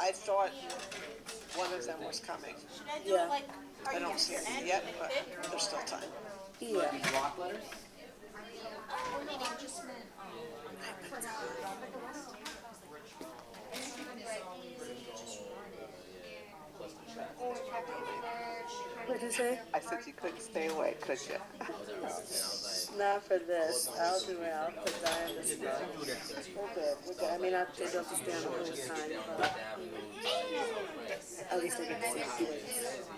I thought one of them was coming. Yeah. I don't see it yet, but there's still time. Yeah. Block letters? What'd you say? I said you couldn't stay away, could you? Not for this. I'll do it. I'll put that in the smoke. We're good. We're good. I mean, they don't have to stay on the whole time, but at least they get to see the kids.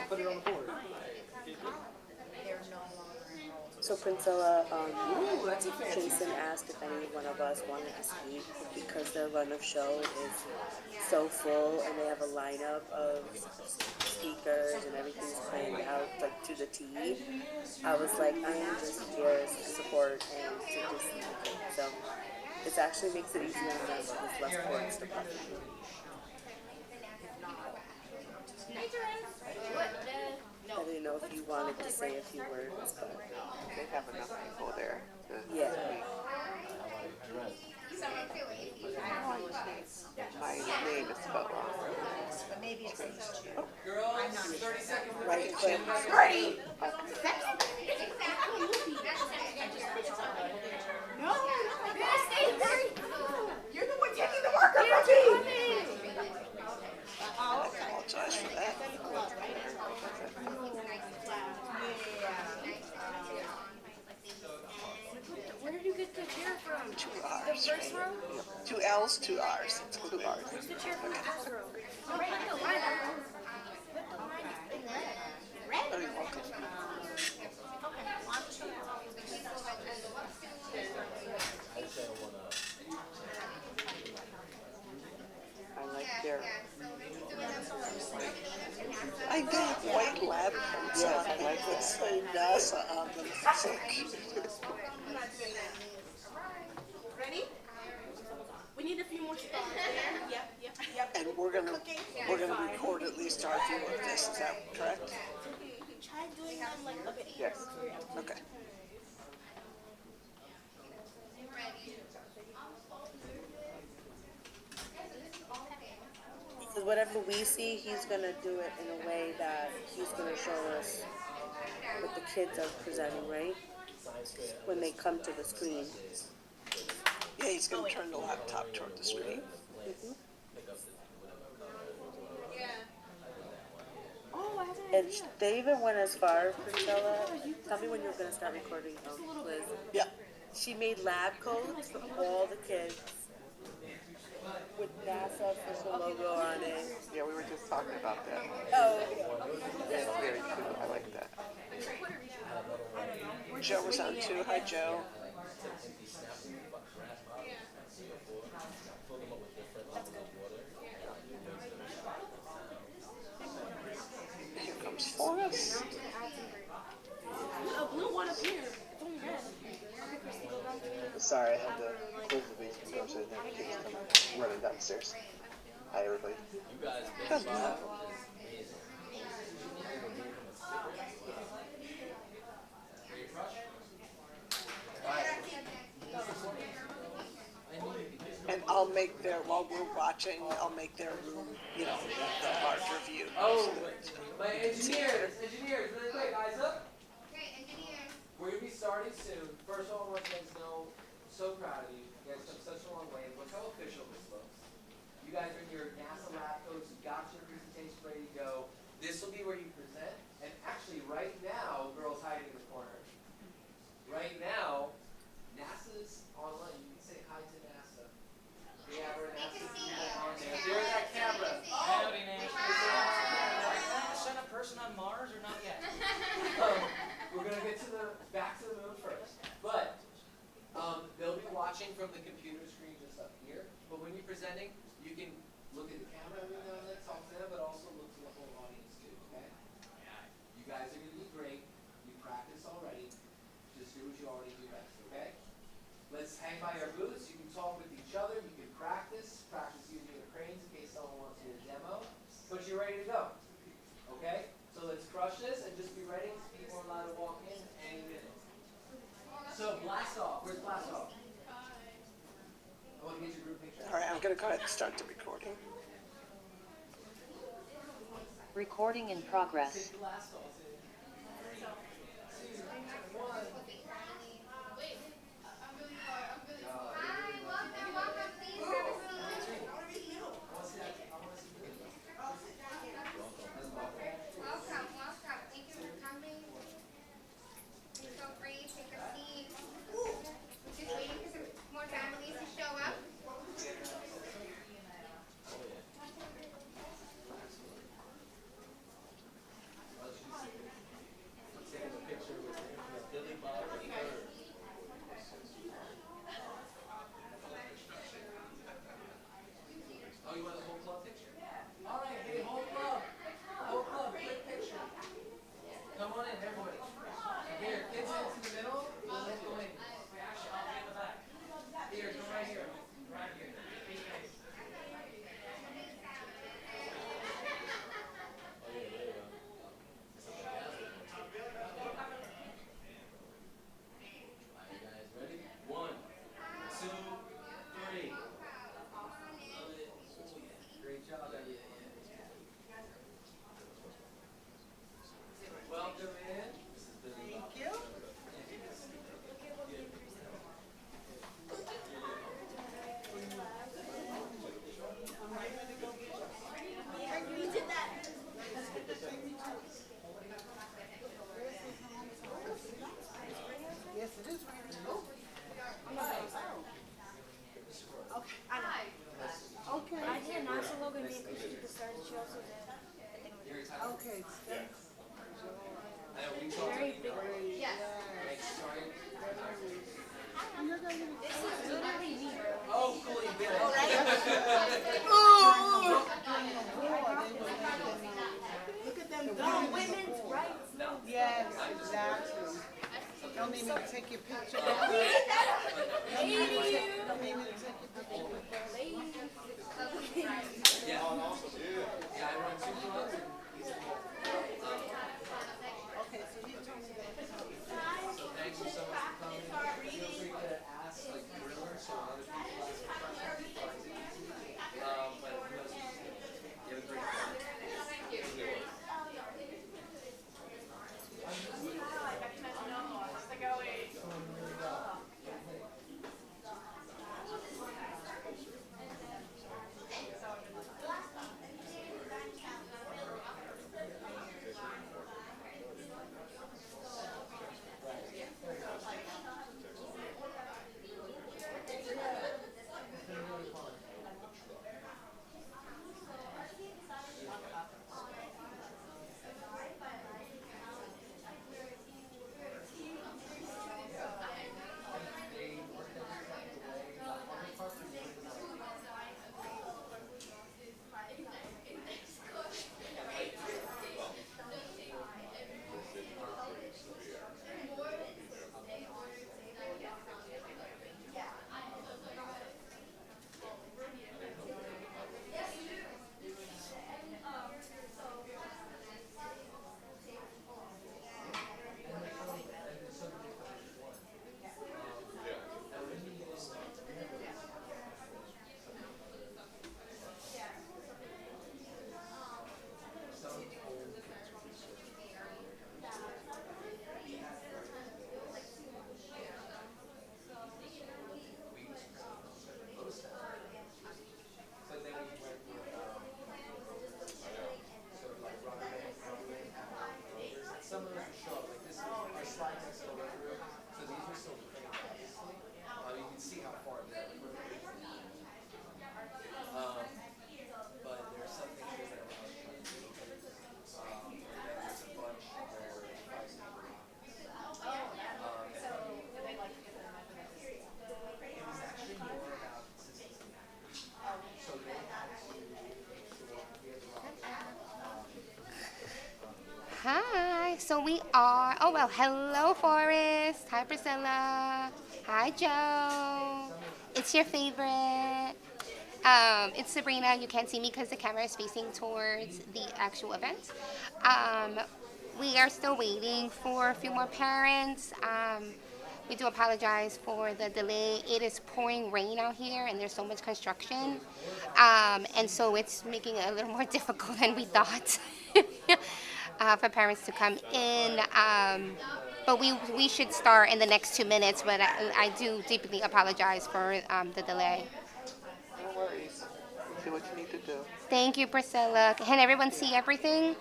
Put it on the board. So Princella, Jason asked if any one of us wanted to speak because their run of show is so full and they have a lineup of speakers and everything's planned out like to the T. I was like, I am just here to support and to just see the kids. So it actually makes it easier on them so there's less points to play. I didn't know if you wanted to say a few words, but They have enough people there. yeah. My name is spelled wrong. Right click. You're the one taking the marker from me. I apologize for that. Where did you get the chair from? 2 The R's. first row? 2 L's, 2 R's. It's 2 R's. Where's the chair from the first row? Oh, right in the line. Oh, you're welcome. I like their. I did white lab coats on. I like the say NASA on them. Ready? We need a few more spots there. Yep. And we're gonna record at least our view of this. Is that correct? Try doing them like a bit. Yes. Okay. Because whatever we see, he's gonna do it in a way that he's gonna show us what the kids are presenting, right? When they come to the screen. Yeah, he's gonna turn the laptop toward the screen. And they even went as far, Priscilla. Tell me when you're gonna start recording, Liz. Yeah. She made lab coats for all the kids with NASA official logo on it. Yeah, we were just talking about that. Oh, It's very cool. I like that. Joe was on too. Hi, Joe. Here comes Forrest. A blue one up here. It's only red. Sorry, I had to close the basement door so I didn't have kids come running downstairs. Hi, everybody. Hello. And I'll make their, while we're watching, I'll make their room, you know, the larger view. Oh, my engineers, really quick, eyes up. We're gonna be starting soon. First of all, I want you guys to know, I'm so proud of you. You guys took such a long way. Look how official this looks. You guys are in your NASA lab coats. You got your presentation ready to go. This will be where you present. And actually, right now, girls hiding in the corner. Right now, NASA's online. You can say hi to NASA. We have our NASA people on there. There's that camera. Howdy, Send a person on Mars or not yet? We're gonna get to back to the moon first, but they'll be watching from the computer screen just up here. But when you're presenting, you can look at the camera every now and then, talk to them, but also look to the whole audience too. Okay? You guys are gonna be great. You practice already. Just do what you already do best. Okay? Let's hang by our booths. You can talk with each other. You can practice using the cranes in case someone wants to do a demo. But you're ready to go. Okay? So let's crush this and just be ready. People are allowed to walk in any minute. So Blast off. Where's blast off? I want to get your group picture. All right, I'm gonna go ahead and start the recording. Recording in progress. Blast off. Welcome, welcome. Thank you for coming. Please feel free, take a seat. We're just waiting for some more families to show up. Oh, you want the whole club picture? All right, hey, whole club. Whole club, quick picture. Come on in, everybody. Here, kids into the middle. We'll let go in. Actually, I'll be in the back. Here, come right here. Right here. Are you guys ready? 1, 2, 3. Love it. Oh, yeah. Great job, everybody. Welcome in. This is Billy. Thank you. Yes, it is. Okay. I did announce the logo because she did the start. She also did. Okay. I know we talked Very about big. Yes. sorry. This is literally me. Oh, cool, you did it. Look at them Oh, women's rights. Yes, exactly. Don't need me to take your picture. Don't need me to take your picture. Yeah. Yeah, I run 2 clubs. Okay, so you told me that. So thank you so much for coming. Feel free to ask like drillers so other people ask questions. But who knows? You have a great time. Hi, so we are, oh well, hello Forrest, hi Priscilla, hi Joe, it's your favorite, it's Sabrina. You can't see me because the camera is facing towards the actual event. We are still waiting for a few more parents. We do apologize for the delay. It is pouring rain out here, and there's so much construction, and so it's making it a little more difficult than we thought for parents to come in. But we should start in the next 2 minutes. But I do deeply apologize for the delay. No worries. You do what you need to do. Thank you, Priscilla. Can everyone see everything?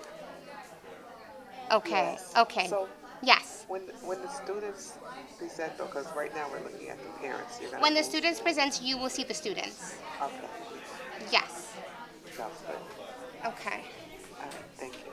Okay. Yes. Okay. So Yes. when the students present though, because right now we're looking at the parents. You're gonna When the move- students present, you will see the students. Okay. Yes. Sounds good. Okay. All right. Thank you.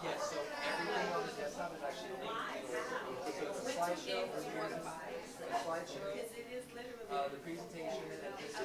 Yes, so everything on the desktop is actually linked. So it's a slideshow, a slideshow, the presentation, and this is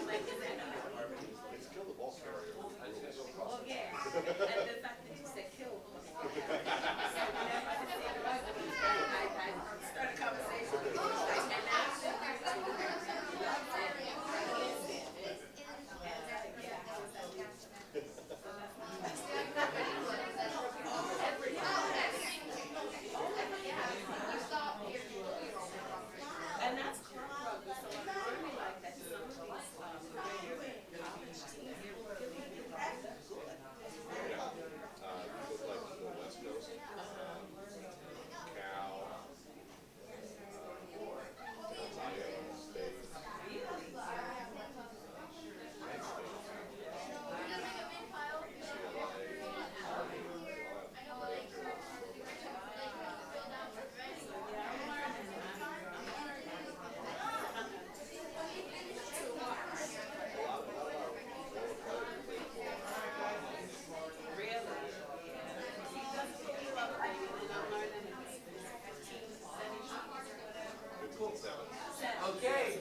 okay.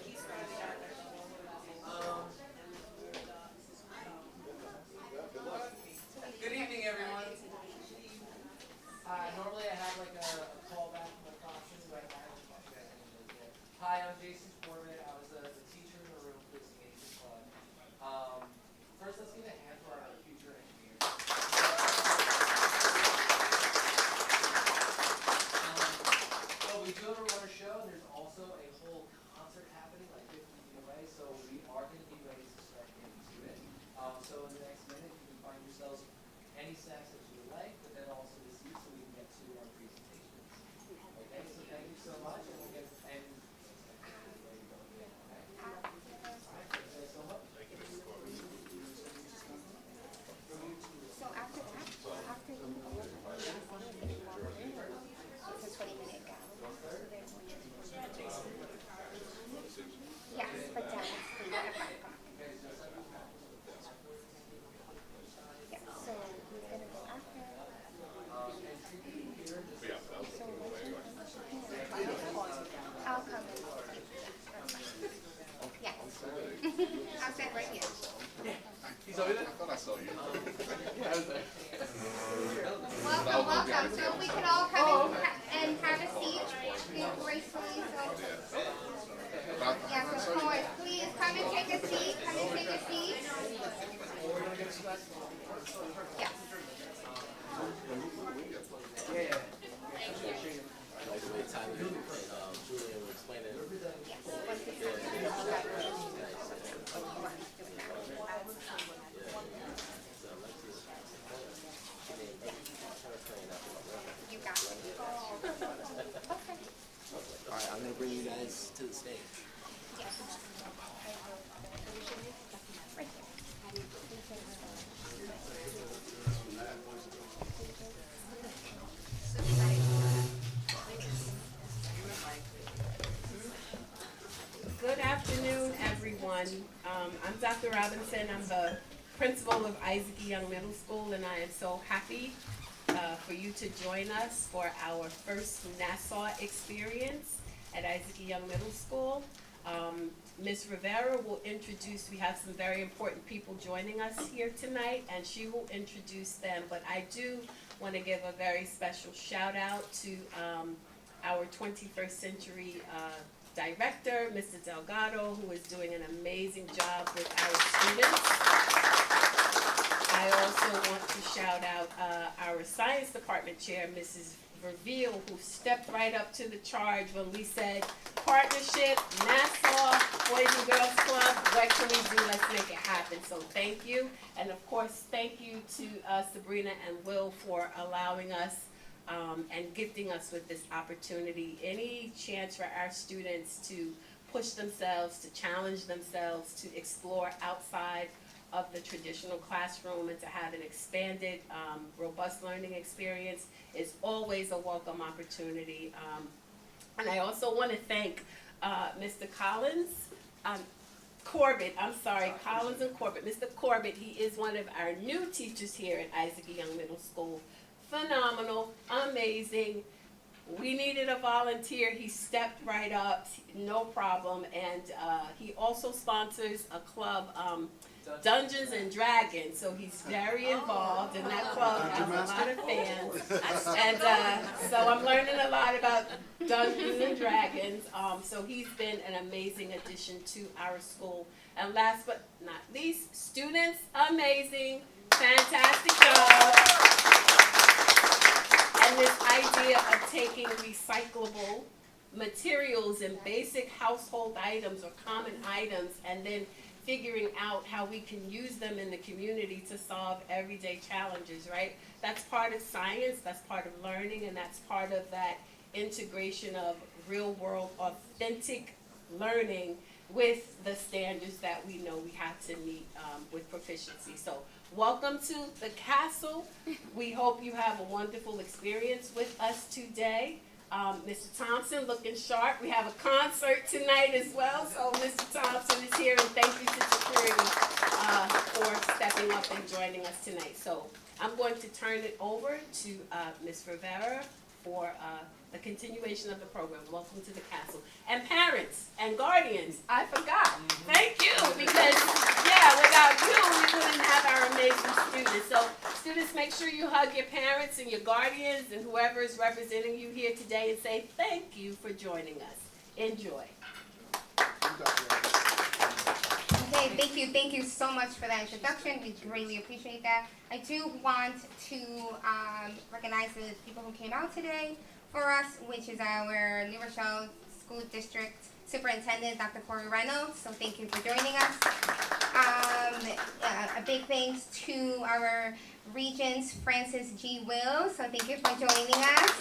Good evening, everyone. Normally I have like a call back from the classes, but I Hi, I'm Jason Corbett. I was the teacher in the room for the Engagement Club. First, let's give a hand for our future engineers. So we do have a runner show, and there's also a whole concert happening like 50 feet away, so we are going to be ready to start getting to it. So in the next minute, you can find yourselves any snacks that you would like, but then also the seats so we can get to our presentations. Okay, so thank you so much, and we'll get and So after that, after you go, it's a 20-minute gap. Yes, but down it's 3 o'clock. Yeah, so we're gonna go after. So I'll come in. Yes. I'll sit right here. he's over there. I thought I saw you. Welcome, welcome. So we could all come and have a seat gracefully. So yes, of course. Please come and take a seat. Come and take a seat. Yes. You got it. Okay. Alright, I'm gonna bring you guys to the stage. Yes. Right here. I'm Dr. Robinson. I'm the principal of Isaac E. Young Middle School, and I am so happy for you to join us for our first Nassau experience at Isaac E. Young Middle School. Ms. Rivera will introduce, we have some very important people joining us here tonight, and she will introduce them, but I do want to give a very special shout out to our 21st century director, Mr. Delgado, who is doing an amazing job with our students. I also want to shout out our science department chair, Mrs. Verveil, who stepped right up to the charge when we said, partnership, Nassau, Boys and Girls Club, what can we do? Let's make it happen. So thank you. And of course, thank you to Sabrina and Will for allowing us and gifting us with this opportunity. Any chance for our students to push themselves, to challenge themselves, to explore outside of the traditional classroom and to have an expanded, robust learning experience is always a welcome opportunity. And I also want to thank Mr. Corbett, Collins and Corbett. Mr. Corbett, he is one of our new teachers here at Isaac E. Young Middle School. Phenomenal, amazing. We needed a volunteer. He stepped right up, no problem. And he also sponsors a club, Dungeons and Dragons. So he's very involved in that club, has a lot of fans. And so I'm learning a lot about Dungeons and Dragons. So he's been an amazing addition to our school. And last but not least, students, amazing, fantastic job. And this idea of taking recyclable materials and basic household items or common items and then figuring out how we can use them in the community to solve everyday challenges, right? That's part of science, that's part of learning, and that's part of that integration of real world, authentic learning with the standards that we know we have to meet with proficiency. So welcome to the castle. We hope you have a wonderful experience with us today. Mr. Thompson looking sharp. We have a concert tonight as well, so Mr. Thompson is here, and thank you to security for stepping up and joining us tonight. So I'm going to turn it over to Ms. Rivera for the continuation of the program. Welcome to the castle. And parents and guardians, I forgot. Thank you, because without you, we wouldn't have our amazing students. So students, make sure you hug your parents and your guardians and whoever is representing you here today and say thank you for joining us. Enjoy. Okay, thank you so much for that introduction. We greatly appreciate that. I do want to recognize the people who came out today for us, which is our New Rochelle School District Superintendent, Dr. Corey Reynolds. So thank you for joining us. A big thanks to our Regents, Francis G. Will. So thank you for joining us.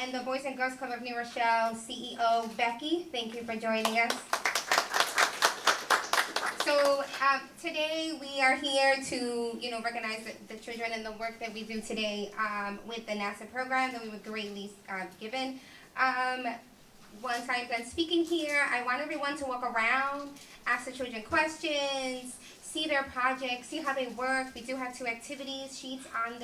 And the Boys and Girls Club of New Rochelle CEO, Becky. Thank you for joining us. So today we are here to, recognize the children and the work that we do today with the NASA program that we were greatly given. Once I'm done speaking here, I want everyone to walk around, ask the children questions, see their projects, see how they work. We do have 2 activities sheets on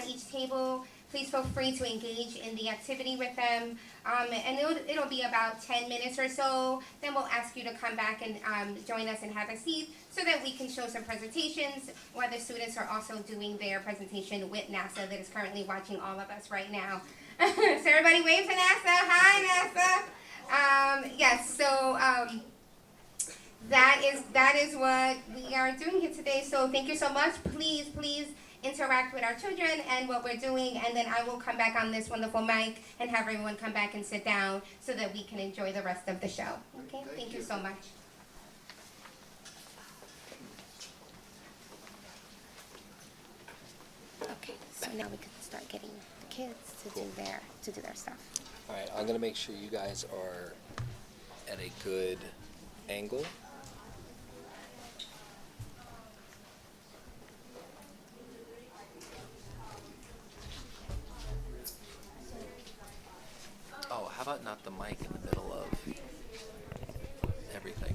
each table. Please feel free to engage in the activity with them. And it'll be about 10 minutes or so. Then we'll ask you to come back and join us and have a seat so that we can show some presentations while the students are also doing their presentation with NASA that is currently watching all of us right now. So everybody wave to NASA. Hi, NASA. Yes, so that is what we are doing here today. So thank you so much. Please interact with our children and what we're doing, and then I will come back on this wonderful mic and have everyone come back and sit down so that we can enjoy the rest of the show. Okay, thank you so much. Okay, so now we can start getting the kids to do their stuff. All right, I'm gonna make sure you guys are at a good angle. Oh, how about not the mic in the middle of everything?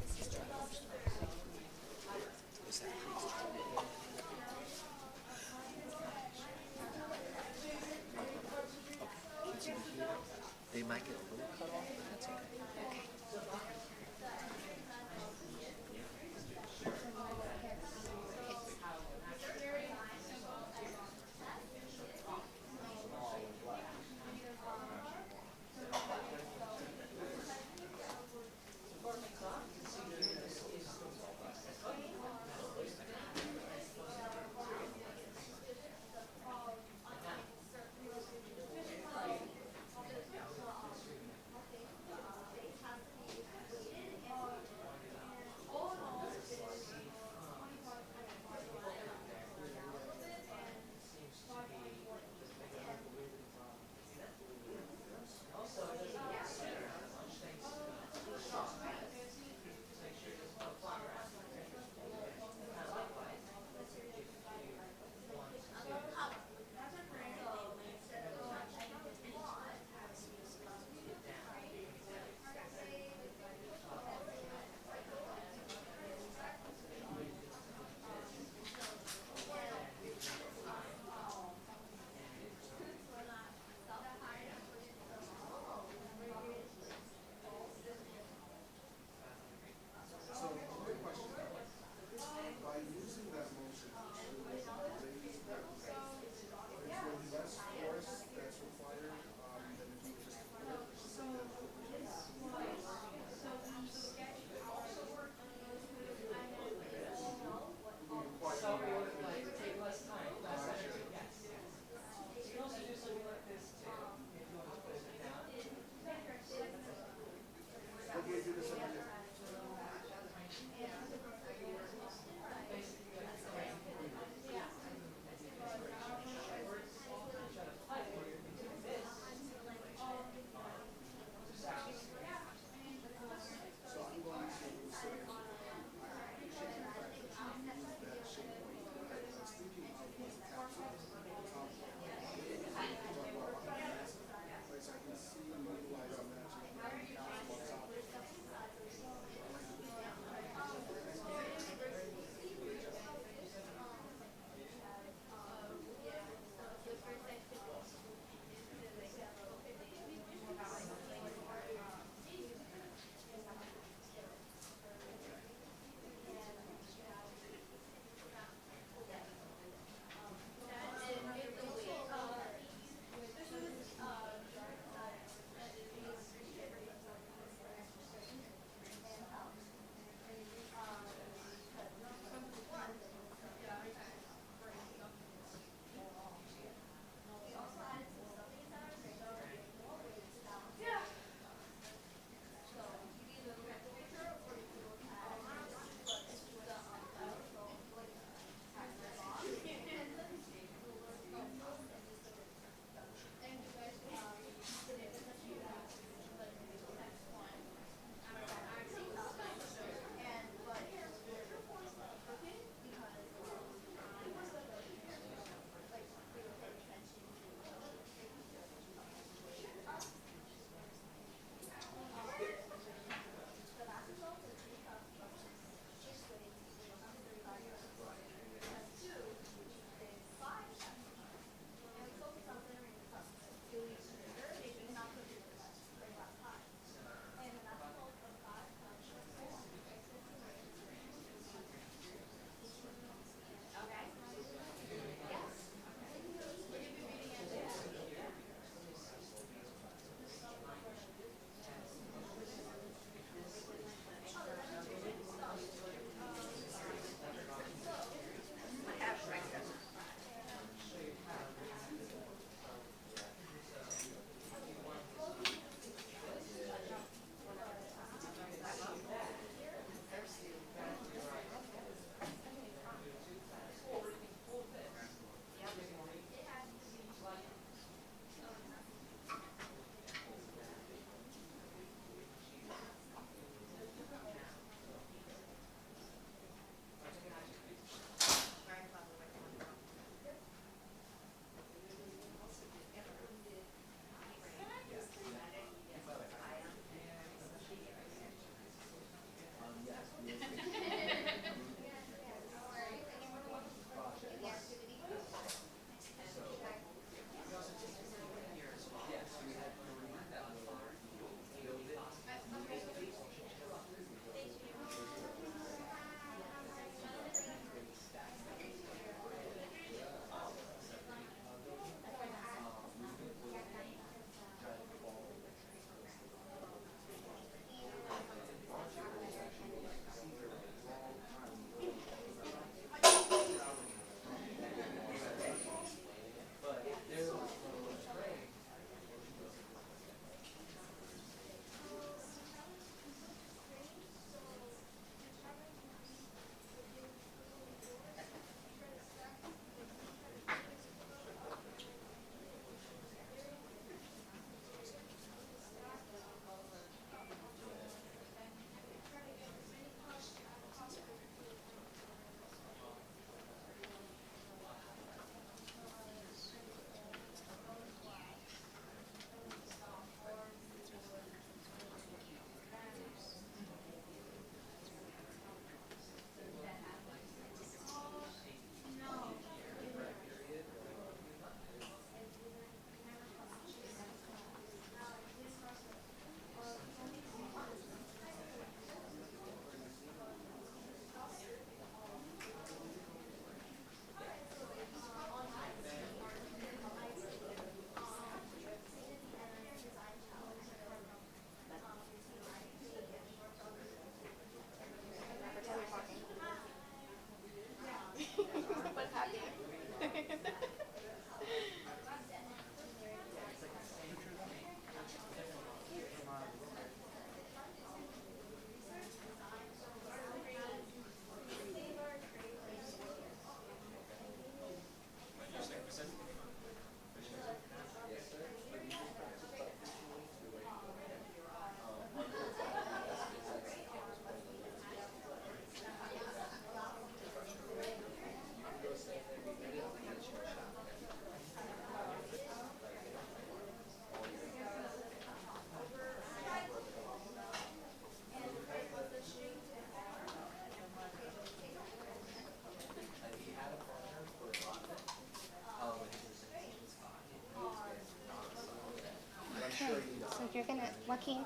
You're gonna, Joaquin,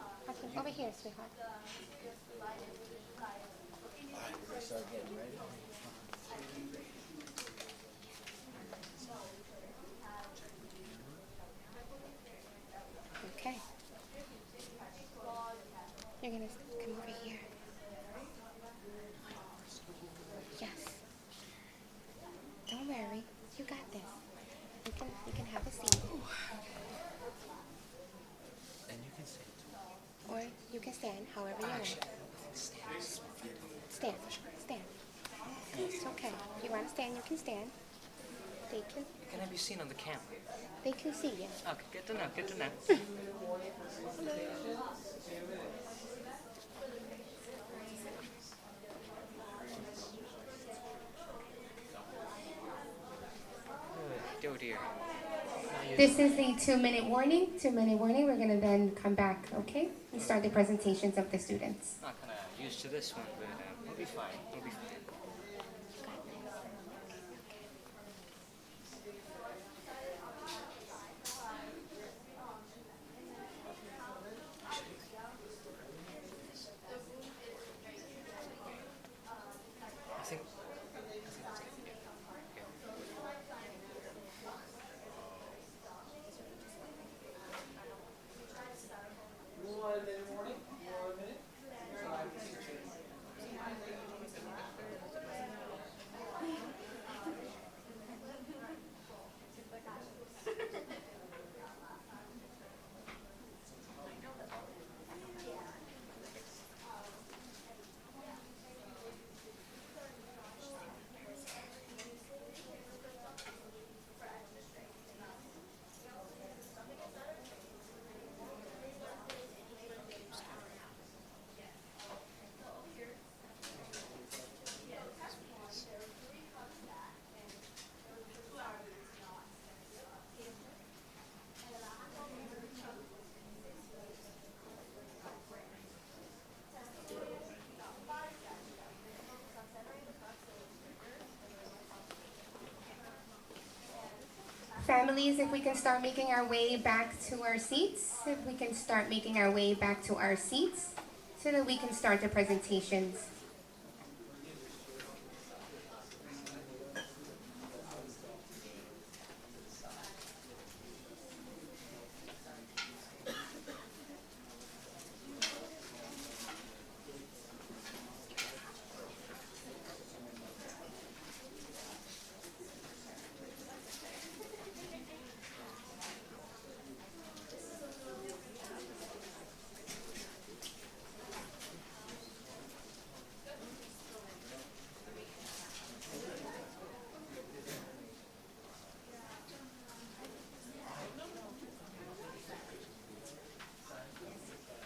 over here, sweetheart. Start getting ready. Okay. You're gonna come over here. Yes. Don't worry. You got this. You can have a seat. And you can say it to me. Or you can stand, however you want. Stand. Stand. It's okay. If you want to stand, you can stand. Can I be seen on the camera? They can see you. Okay, good to know, good to know. Oh dear. This is the 2-minute warning. 2-minute warning. We're gonna then come back, okay? And start the presentations of the students. Not kind of used to this one, but we'll be fine. We'll be fine. I think that's it. Yeah. 1 minute warning. 1 minute. Families, if we can start making our way back to our seats. If we can start making our way back to our seats so that we can start the presentations.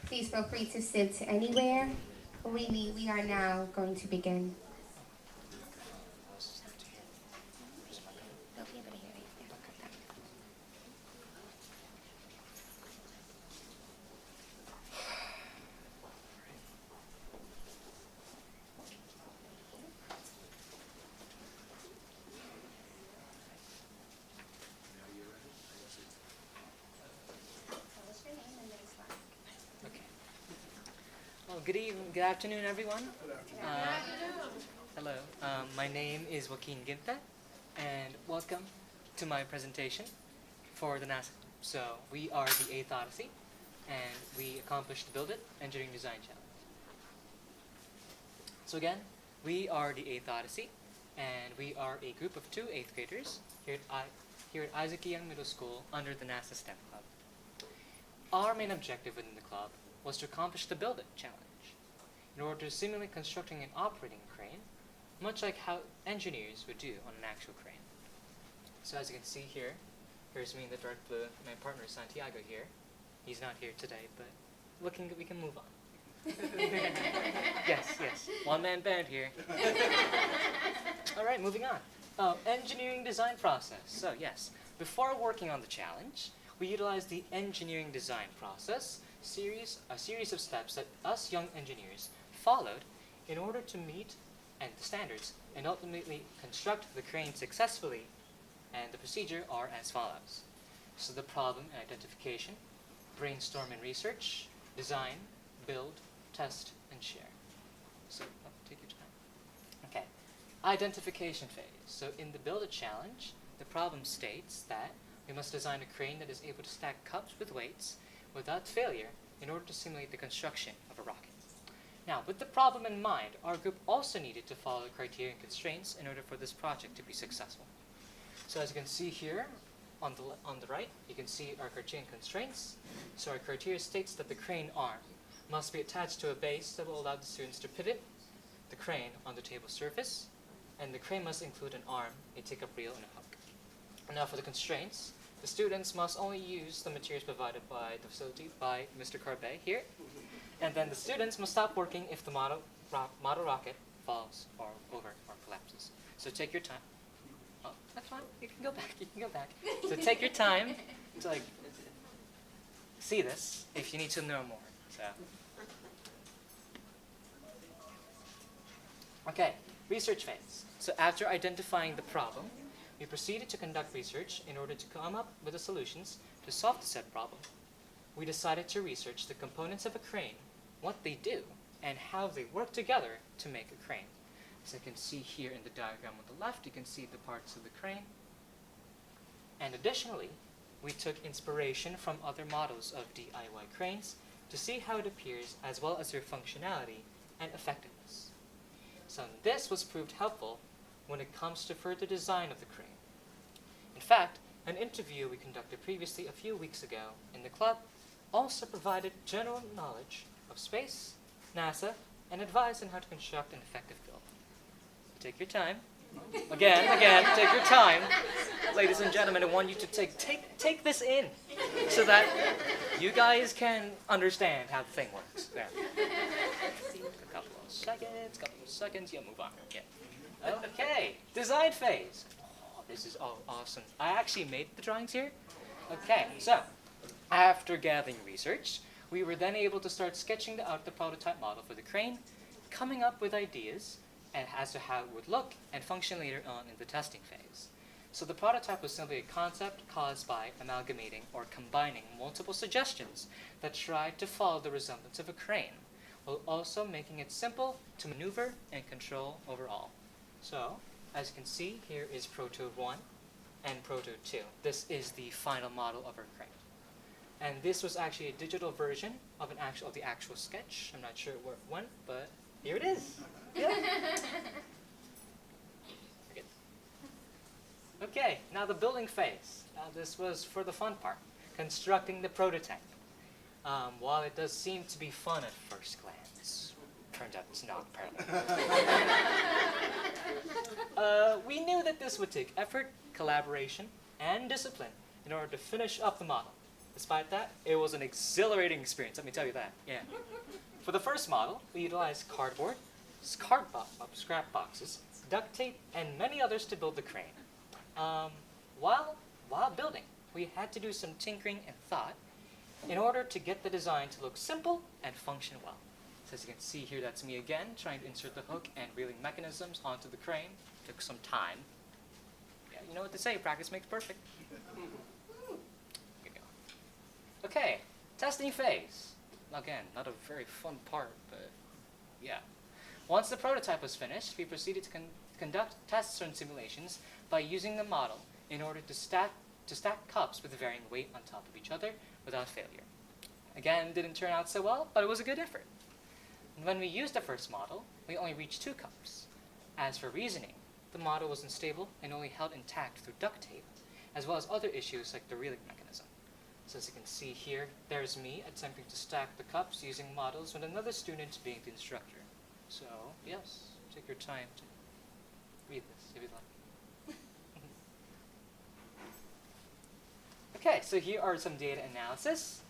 Please feel free to sit anywhere. We are now going to begin. They'll be able to hear you. Well, good afternoon, everyone. Hello. My name is Joaquin Ginta, and welcome to my presentation for the NASA. So we are the 8th Odyssey, and we accomplished the Build It Engineering Design Challenge. So again, we are the 8th Odyssey, and we are a group of 2 8th graders here at Isaac E. Young Middle School under the NASA STEM Club. Our main objective within the club was to accomplish the Build It challenge in order to simulate constructing and operating a crane, much like how engineers would do on an actual crane. So as you can see here, here's me in the dark blue, my partner Santiago here. He's not here today, but looking good, we can move on. Yes, one-man band here. All right, moving on. Engineering design process. So yes, before working on the challenge, we utilized the engineering design process, a series of steps that us young engineers followed in order to meet the standards and ultimately construct the crane successfully. And the procedure are as follows. So the problem identification, brainstorm and research, design, build, test, and share. So take your time. Okay, identification phase. So in the build a challenge, the problem states that we must design a crane that is able to stack cups with weights without failure in order to simulate the construction of a rocket. Now, with the problem in mind, our group also needed to follow the criteria and constraints in order for this project to be successful. So as you can see here, on the right, you can see our criteria and constraints. So our criteria states that the crane arm must be attached to a base that will allow the students to pivot the crane on the table surface, and the crane must include an arm, a take-up reel, and a hook. And now for the constraints, the students must only use the materials provided by the facility by Mr. Carbe here, and then the students must stop working if the model rocket falls or over or collapses. So take your time. Oh, that's fine. You can go back. You can go back. So take your time to see this if you need to know more. So. Okay, research phase. So after identifying the problem, we proceeded to conduct research in order to come up with the solutions to solve the said problem. We decided to research the components of a crane, what they do, and how they work together to make a crane. As you can see here in the diagram on the left, you can see the parts of the crane. And additionally, we took inspiration from other models of DIY cranes to see how it appears as well as their functionality and effectiveness. So this was proved helpful when it comes to further design of the crane. In fact, an interview we conducted previously a few weeks ago in the club also provided general knowledge of space, NASA, and advice on how to construct an effective build. Take your time. Again, take your time. Ladies and gentlemen, I want you to take this in so that you guys can understand how the thing works. There. A couple of seconds, you'll move on. Yeah. Okay, design phase. Oh, this is awesome. I actually made the drawings here. Okay, so after gathering research, we were then able to start sketching out the prototype model for the crane, coming up with ideas as to how it would look and function later on in the testing phase. So the prototype was simply a concept caused by amalgamating or combining multiple suggestions that tried to follow the resemblance of a crane, while also making it simple to maneuver and control overall. So, as you can see, here is Proto 1 and Proto 2. This is the final model of our crane. And this was actually a digital version of the actual sketch. I'm not sure where it went, but here it is. Yeah. Okay, now the building phase. Now this was for the fun part, constructing the prototype. While it does seem to be fun at first glance, turns out it's not apparently. We knew that this would take effort, collaboration, and discipline in order to finish up the model. Despite that, it was an exhilarating experience, let me tell you that. Yeah. For the first model, we utilized cardboard, scrap boxes, duct tape, and many others to build the crane. While building, we had to do some tinkering and thought in order to get the design to look simple and function well. So as you can see here, that's me again, trying to insert the hook and reeling mechanisms onto the crane. Took some time. Yeah, you know what to say, practice makes perfect. Okay, testing phase. Again, not a very fun part, but yeah. Once the prototype was finished, we proceeded to conduct tests and simulations by using the model in order to stack cups with varying weight on top of each other without failure. Again, didn't turn out so well, but it was a good effort. And when we used the first model, we only reached 2 cups. As for reasoning, the model was unstable and only held intact through duct tape, as well as other issues like the reeling mechanism. So as you can see here, there's me attempting to stack the cups using models with another student being the instructor. So, yes, take your time to read this if you'd like. Okay, so here are some data analysis.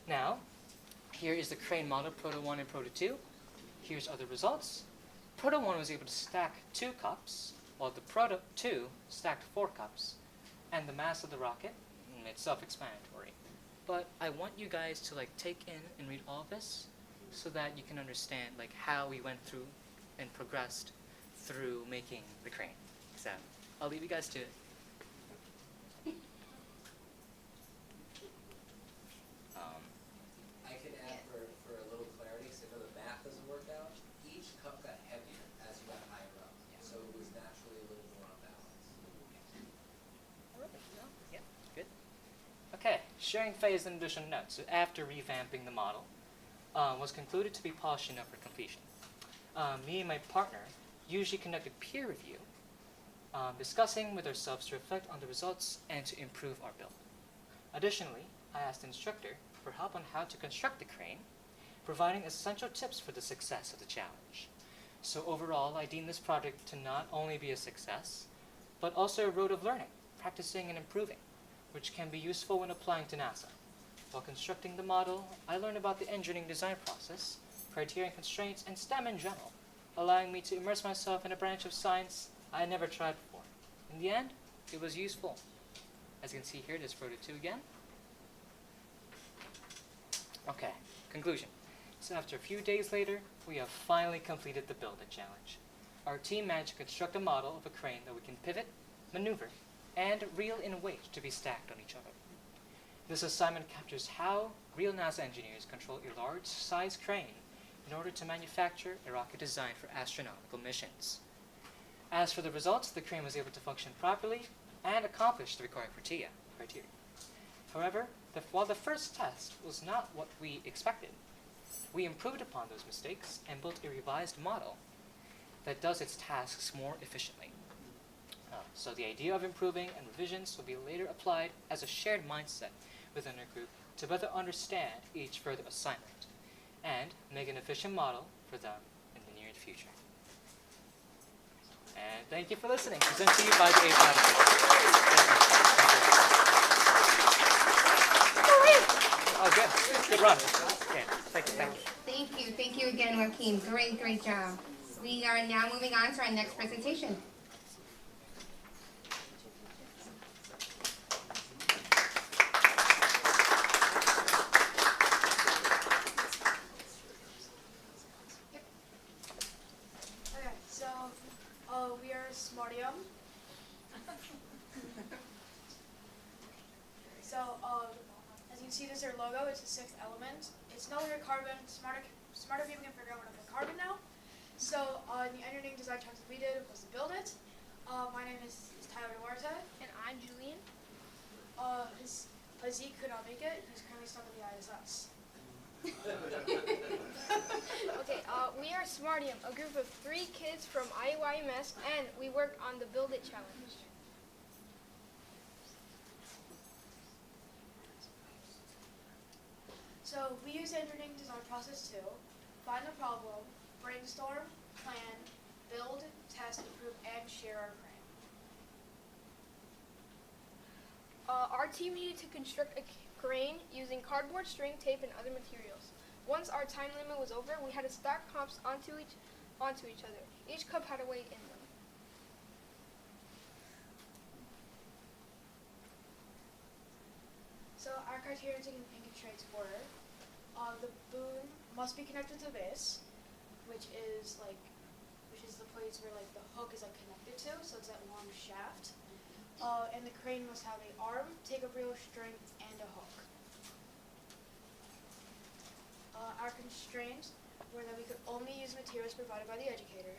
Now, here is the crane model, Proto 1 and Proto 2. Here's other results. Proto 1 was able to stack 2 cups, while the Proto 2 stacked 4 cups. And the mass of the rocket, it's self-explanatory. But I want you guys to take in and read all of this so that you can understand how we went through and progressed through making the crane. So I'll leave you guys to it. sharing phase and additional notes. So after revamping the model, was concluded to be polished enough for completion. Me and my partner usually conducted peer review, discussing with ourselves to reflect on the results and to improve our build. Additionally, I asked the instructor for help on how to construct the crane, providing essential tips for the success of the challenge. So overall, I deem this project to not only be a success, but also a road of learning, practicing and improving, which can be useful when applying to NASA. While constructing the model, I learned about the engineering design process, criterion constraints, and STEM in general, allowing me to immerse myself in a branch of science I had never tried before. In the end, it was useful. As you can see here, there's photo 2 again. Okay, conclusion. So after a few days later, we have finally completed the build-it challenge. Our team managed to construct a model of a crane that we can pivot, maneuver, and reel in weight to be stacked on each other. This assignment captures how real NASA engineers control a large-size crane in order to manufacture a rocket designed for astronautical missions. As for the results, the crane was able to function properly and accomplish the required criteria. However, while the first test was not what we expected, we improved upon those mistakes and built a revised model that does its tasks more efficiently. So the idea of improving and revisions will be later applied as a shared mindset within our group to better understand each further assignment and make an efficient model for them in the near future. And thank you for listening. Presented to you by the A Oh, good. Good run. Okay. Thank you. Thank you again, Joaquin. Great job. We are now moving on to our next presentation. Okay, so we are Smartium. So as you can see, this is our logo. It's the sixth element. It's no longer carbon. Smarter people can figure out what I'm carbon now. So the engineering design task we did was to build it. My name is Tyler Duarte. And I'm Julian. Zeke could not make it. He's currently stuck in the ISS. Okay, we are Smartium, a group of 3 kids from IYMS, and we work on the Build It Challenge. So we use the engineering design process to find the problem, brainstorm, plan, build, test, improve, and share our crane. Our team needed to construct a crane using cardboard, string, tape, and other materials. Once our time limit was over, we had to stack cups onto each other. Each cup had a weight in them. So our criteria and constraints were the boom must be connected to the base, which is the place where the hook is connected to, so it's that long shaft. And the crane must have an arm, take a reel, string, and a hook. Our constraints were that we could only use materials provided by the educator,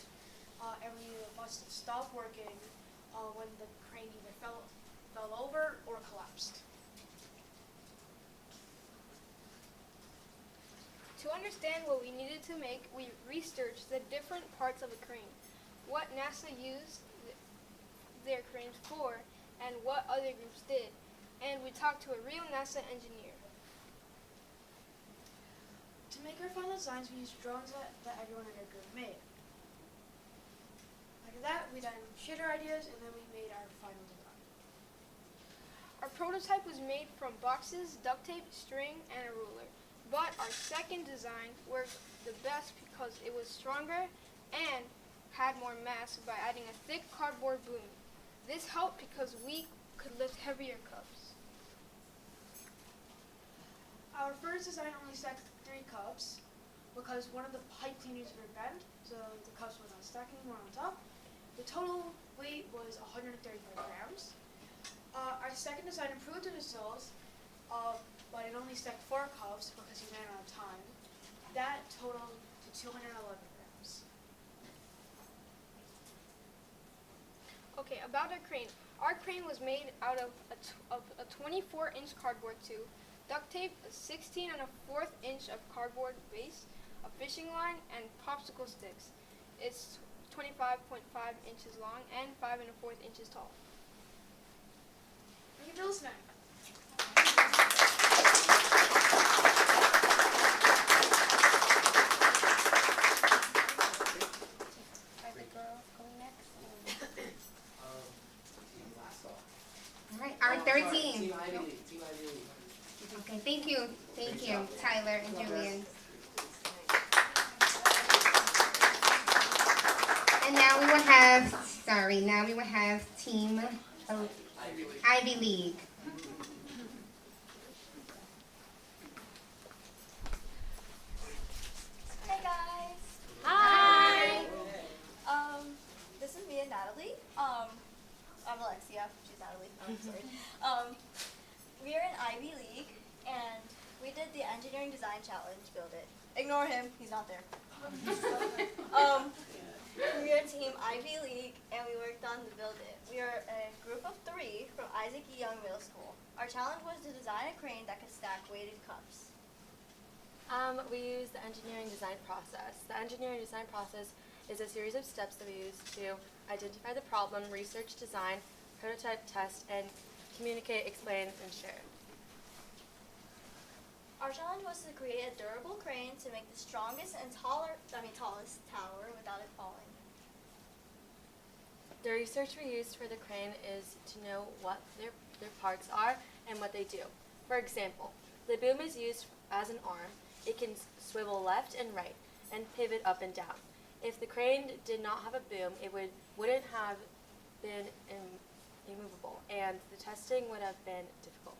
and we must stop working when the crane either fell over or collapsed. To understand what we needed to make, we researched the different parts of a crane, what NASA used their cranes for, and what other groups did, and we talked to a real NASA engineer. To make our final designs, we used drones that everyone in our group made. After that, we then shared our ideas, and then we made our final design. Our prototype was made from boxes, duct tape, string, and a ruler. But our second design worked the best because it was stronger and had more mass by adding a thick cardboard boom. This helped because we could lift heavier cups. Our first design only stacked 3 cups because one of the pipe cleaners were bent, so the cups were not stacking anymore on top. The total weight was 135 grams. Our second design improved the results, but it only stacked 4 cups because we ran out of time. That totaled to 211 grams. Okay, about our crane. Our crane was made out of a 24-inch cardboard tube, duct tape, a 16 and a 4th inch of cardboard base, a fishing line, and popsicle sticks. It's 25.5 inches long and 5 and a 4th inches tall. Thank you for listening. Are the girls going next? Team last off. All right, our third Sorry, team. Team Ivy League. Team Ivy League. Okay, thank you, Tyler and Julian. And now we will have Team Ivy League. Hey guys. Hi. This is me and Natalie. I'm Alexia. She's Natalie. I'm sorry. We are in Ivy League, and we did the engineering design challenge. Build it. Ignore him. He's not there. We are Team Ivy League, and we worked on the Build It. We are a group of 3 from Isaac E. Young Middle School. Our challenge was to design a crane that could stack weighted cups. We use the engineering design process. The engineering design process is a series of steps that we use to identify the problem, research, design, prototype, test, and communicate, explain, and share. Our challenge was to create a durable crane to make the strongest and tallest tower without it falling. The research we used for the crane is to know what their parts are and what they do. For example, the boom is used as an arm. It can swivel left and right and pivot up and down. If the crane did not have a boom, it wouldn't have been immovable, and the testing would have been difficult.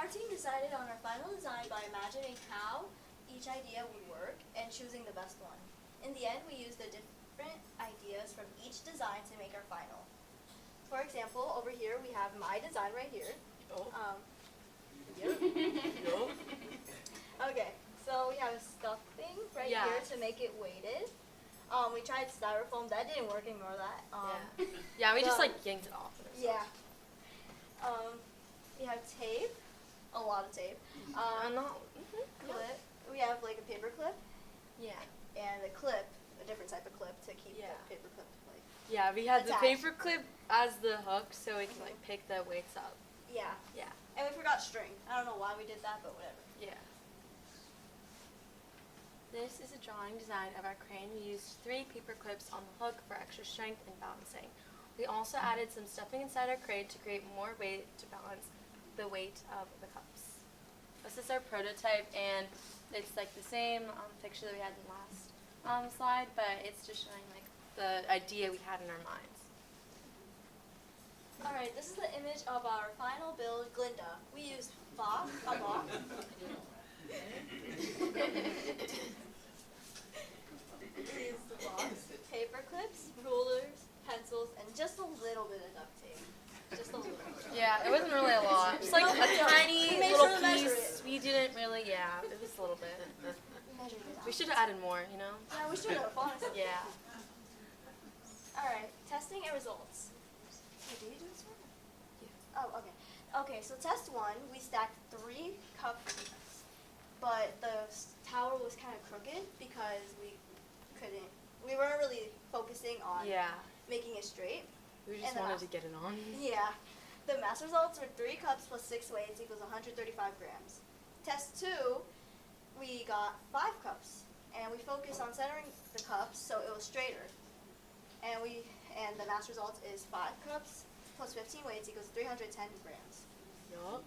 Our team decided on our final design by imagining how each idea would work and choosing the best one. In the end, we used the different ideas from each design to make our final. For example, over here we have my design right here. Okay, so we have a stuffing right here to make it weighted. We tried styrofoam, that didn't work, ignore that. Yeah, we just yanked it off. Yeah. We have tape, a lot of tape. Clip. We have a paper clip. Yeah. And a clip, a different type of clip to keep the paper clip Yeah, we had attached. the paper clip as the hook so we can pick the weights up. Yeah. Yeah. And we forgot string. I don't know why we did that, but whatever. Yeah. This is a drawing design of our crane. We used 3 paper clips on the hook for extra strength and balancing. We also added some stuffing inside our crane to create more weight to balance the weight of the cups. This is our prototype, and it's the same picture that we had in the last slide, but it's just showing the idea we had in our minds. Alright, this is the image of our final build, Glinda. We used a box. We used the box, paper clips, rulers, pencils, and just a little bit of duct tape. Just a little bit. Yeah, it wasn't really a lot. Just a tiny little piece. We didn't really, it was a little bit. We should have added more, you know? Yeah, we should have, honestly. Yeah. Alright, testing and results. Wait, did you do this one? Yeah. Oh, okay. Okay, so test 1, we stacked 3 cups, but the tower was kind of crooked because we weren't really focusing on making it straight. We just wanted to get it on. Yeah. The mass results were 3 cups plus 6 weights equals 135 grams. Test 2, we got 5 cups, and we focused on centering the cups so it was straighter. And the mass result is 5 cups plus 15 weights equals 310 grams. Yup.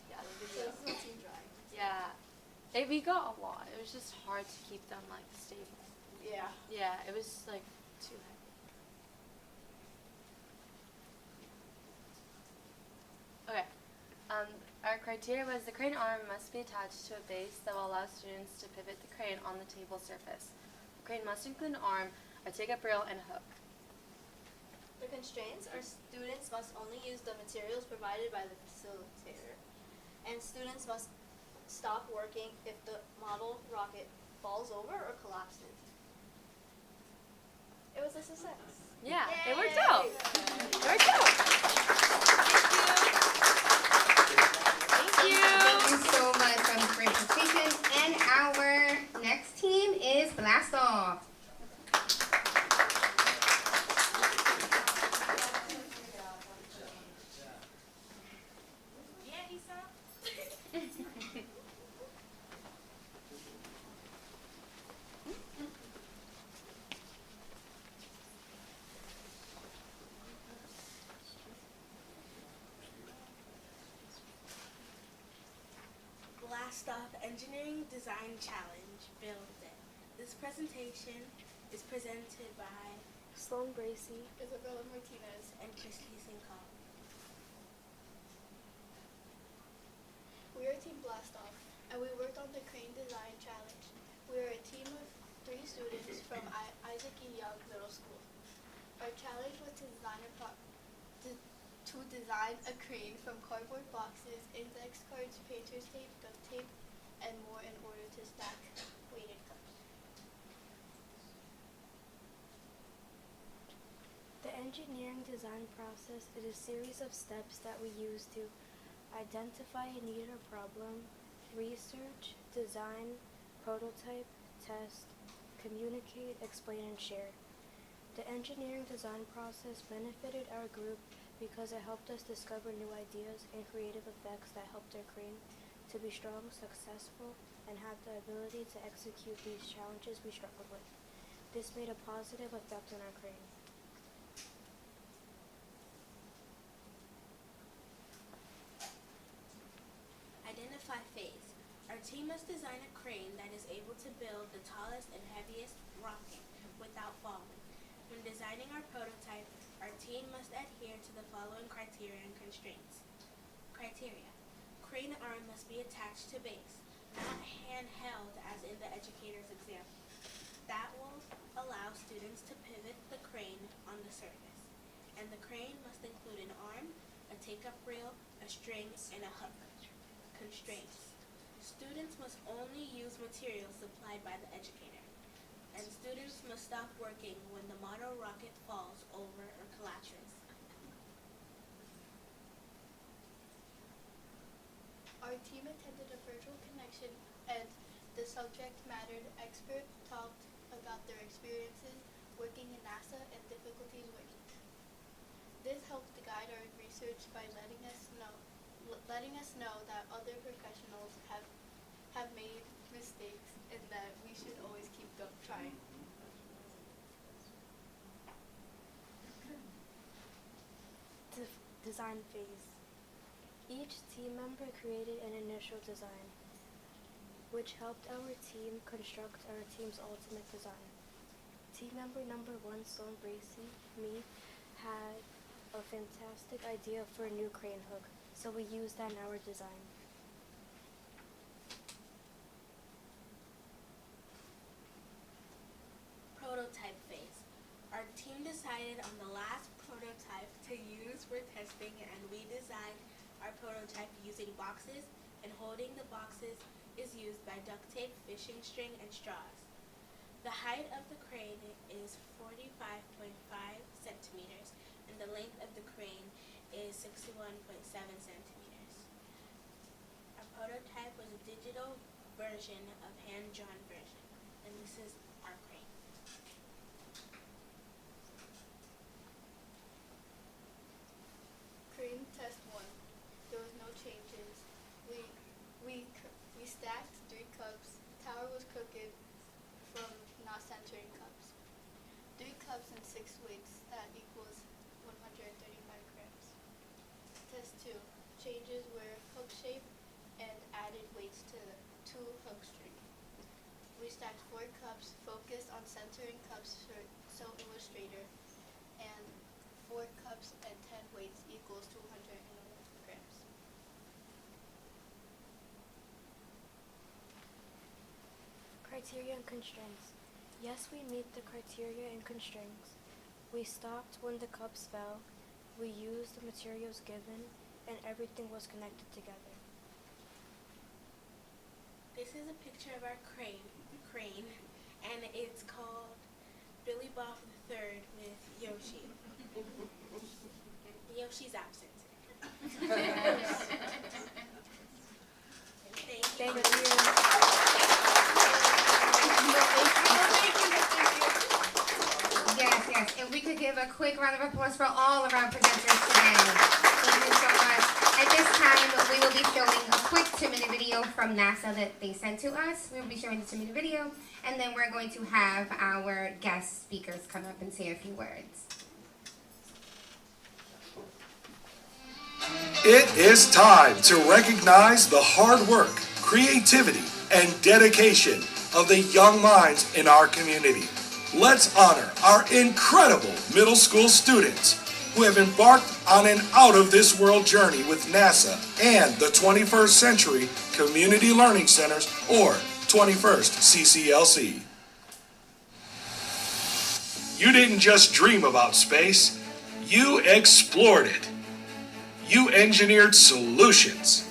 Yeah, so this is a team drawing. Yeah. We got a lot. It was just hard to keep them stable. Yeah. Yeah, it was too heavy. Okay. Our criteria was the crane arm must be attached to a base that will allow students to pivot the crane on the table surface. The crane must include an arm, a take-up rail, and a hook. The constraints are students must only use the materials provided by the facilitator, and students must stop working if the model rocket falls over or collapses. It was a success. Yeah, Yay! it worked out. It worked out. Thank you so much for the presentation. And our next team is Blast Off. Blast Off Engineering Design Challenge, Build It. This presentation is presented by Sloan Bracy, Isabella Martinez, and Christy Sincall. We are Team Blast Off, and we worked on the Crane Design Challenge. We are a team of 3 students from Isaac E. Young Middle School. Our challenge was to design a crane from cardboard boxes, index cards, painter's tape, duct tape, and more in order to stack weighted cups. The engineering design process is a series of steps that we use to identify a need or problem, research, design, prototype, test, communicate, explain, and share. The engineering design process benefited our group because it helped us discover new ideas and creative effects that helped our crane to be strong, successful, and have the ability to execute these challenges we struggled with. This made a positive effect on our crane. Identify phase. Our team must design a crane that is able to build the tallest and heaviest rocket without falling. When designing our prototype, our team must adhere to the following criteria and constraints. Criteria. Crane arm must be attached to base, not handheld as in the educator's example. That will allow students to pivot the crane on the surface. And the crane must include an arm, a take-up rail, a string, and a hook. Constraints. Students must only use materials supplied by the educator. And students must stop working when the model rocket falls over or collapses. Our team attended a virtual connection, and the subject matter expert talked about their experiences working in NASA and difficulties working. This helped to guide our research by letting us know that other professionals have made mistakes and that we should always keep trying. Design phase. Each team member created an initial design, which helped our team construct our team's ultimate design. Team member number 1, Sloan Bracy, me, had a fantastic idea for a new crane hook, so we used that in our design. Prototype phase. Our team decided on the last prototype to use for testing, and we designed our prototype using boxes, and holding the boxes is used by duct tape, fishing string, and straws. The height of the crane is 45.5 centimeters, and the length of the crane is 61.7 centimeters. Our prototype was a digital version of hand-drawn version, and this is our crane. Crane test 1. There was no changes. We stacked 3 cups. Tower was crooked from not centering cups. 3 cups and 6 weights. That equals 135 grams. Test 2. Changes were hook shape and added weights to 2 hook string. We stacked 4 cups, focused on centering cups so it was straighter, and 4 cups and 10 weights equals 211 grams. Criteria and constraints. Yes, we meet the criteria and constraints. We stopped when the cups fell. We used the materials given, and everything was connected together. This is a picture of our crane. crane, and it's called Billy Bob III with Yoshi. Yoshi's absent today. Thank Yes, yes. And we could give a quick round of applause for all of our presenters today. Thank you so much. At this time, we will be showing a quick 2-minute video from NASA that they sent to us. We will be showing the 2-minute video, and then we're going to have our guest speakers come up and say a few words. It is time to recognize the hard work, creativity, and dedication of the young minds in our community. Let's honor our incredible middle school students who have embarked on an out-of-this-world journey with NASA and the 21st Century Community Learning Centers, or 21st CCLC. You didn't just dream about space, you explored it. You engineered solutions,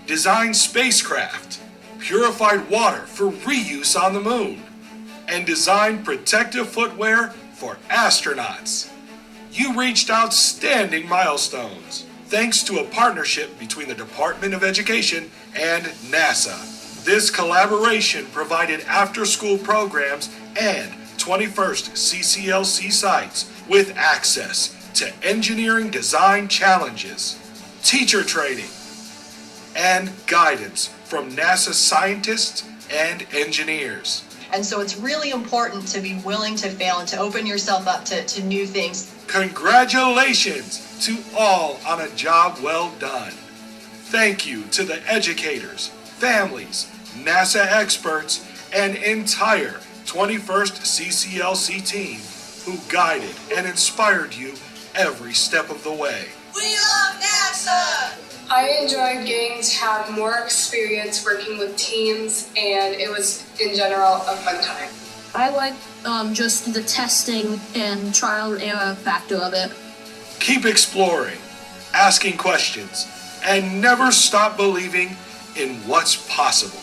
designed spacecraft, purified water for reuse on the moon, and designed protective footwear for astronauts. You reached outstanding milestones thanks to a partnership between the Department of Education and NASA. This collaboration provided after-school programs and 21st CCLC sites with access to engineering design challenges, teacher training, and guidance from NASA scientists and engineers. And so it's really important to be willing to fail and to open yourself up to new things. Congratulations to all on a job well done. Thank you to the educators, families, NASA experts, and entire 21st CCLC team who guided and inspired you every step of the way. We love NASA! I enjoyed getting to have more experience working with teams, and it was, in general, a fun time. I like just the testing and trial and error factor of it. Keep exploring, asking questions, and never stop believing in what's possible.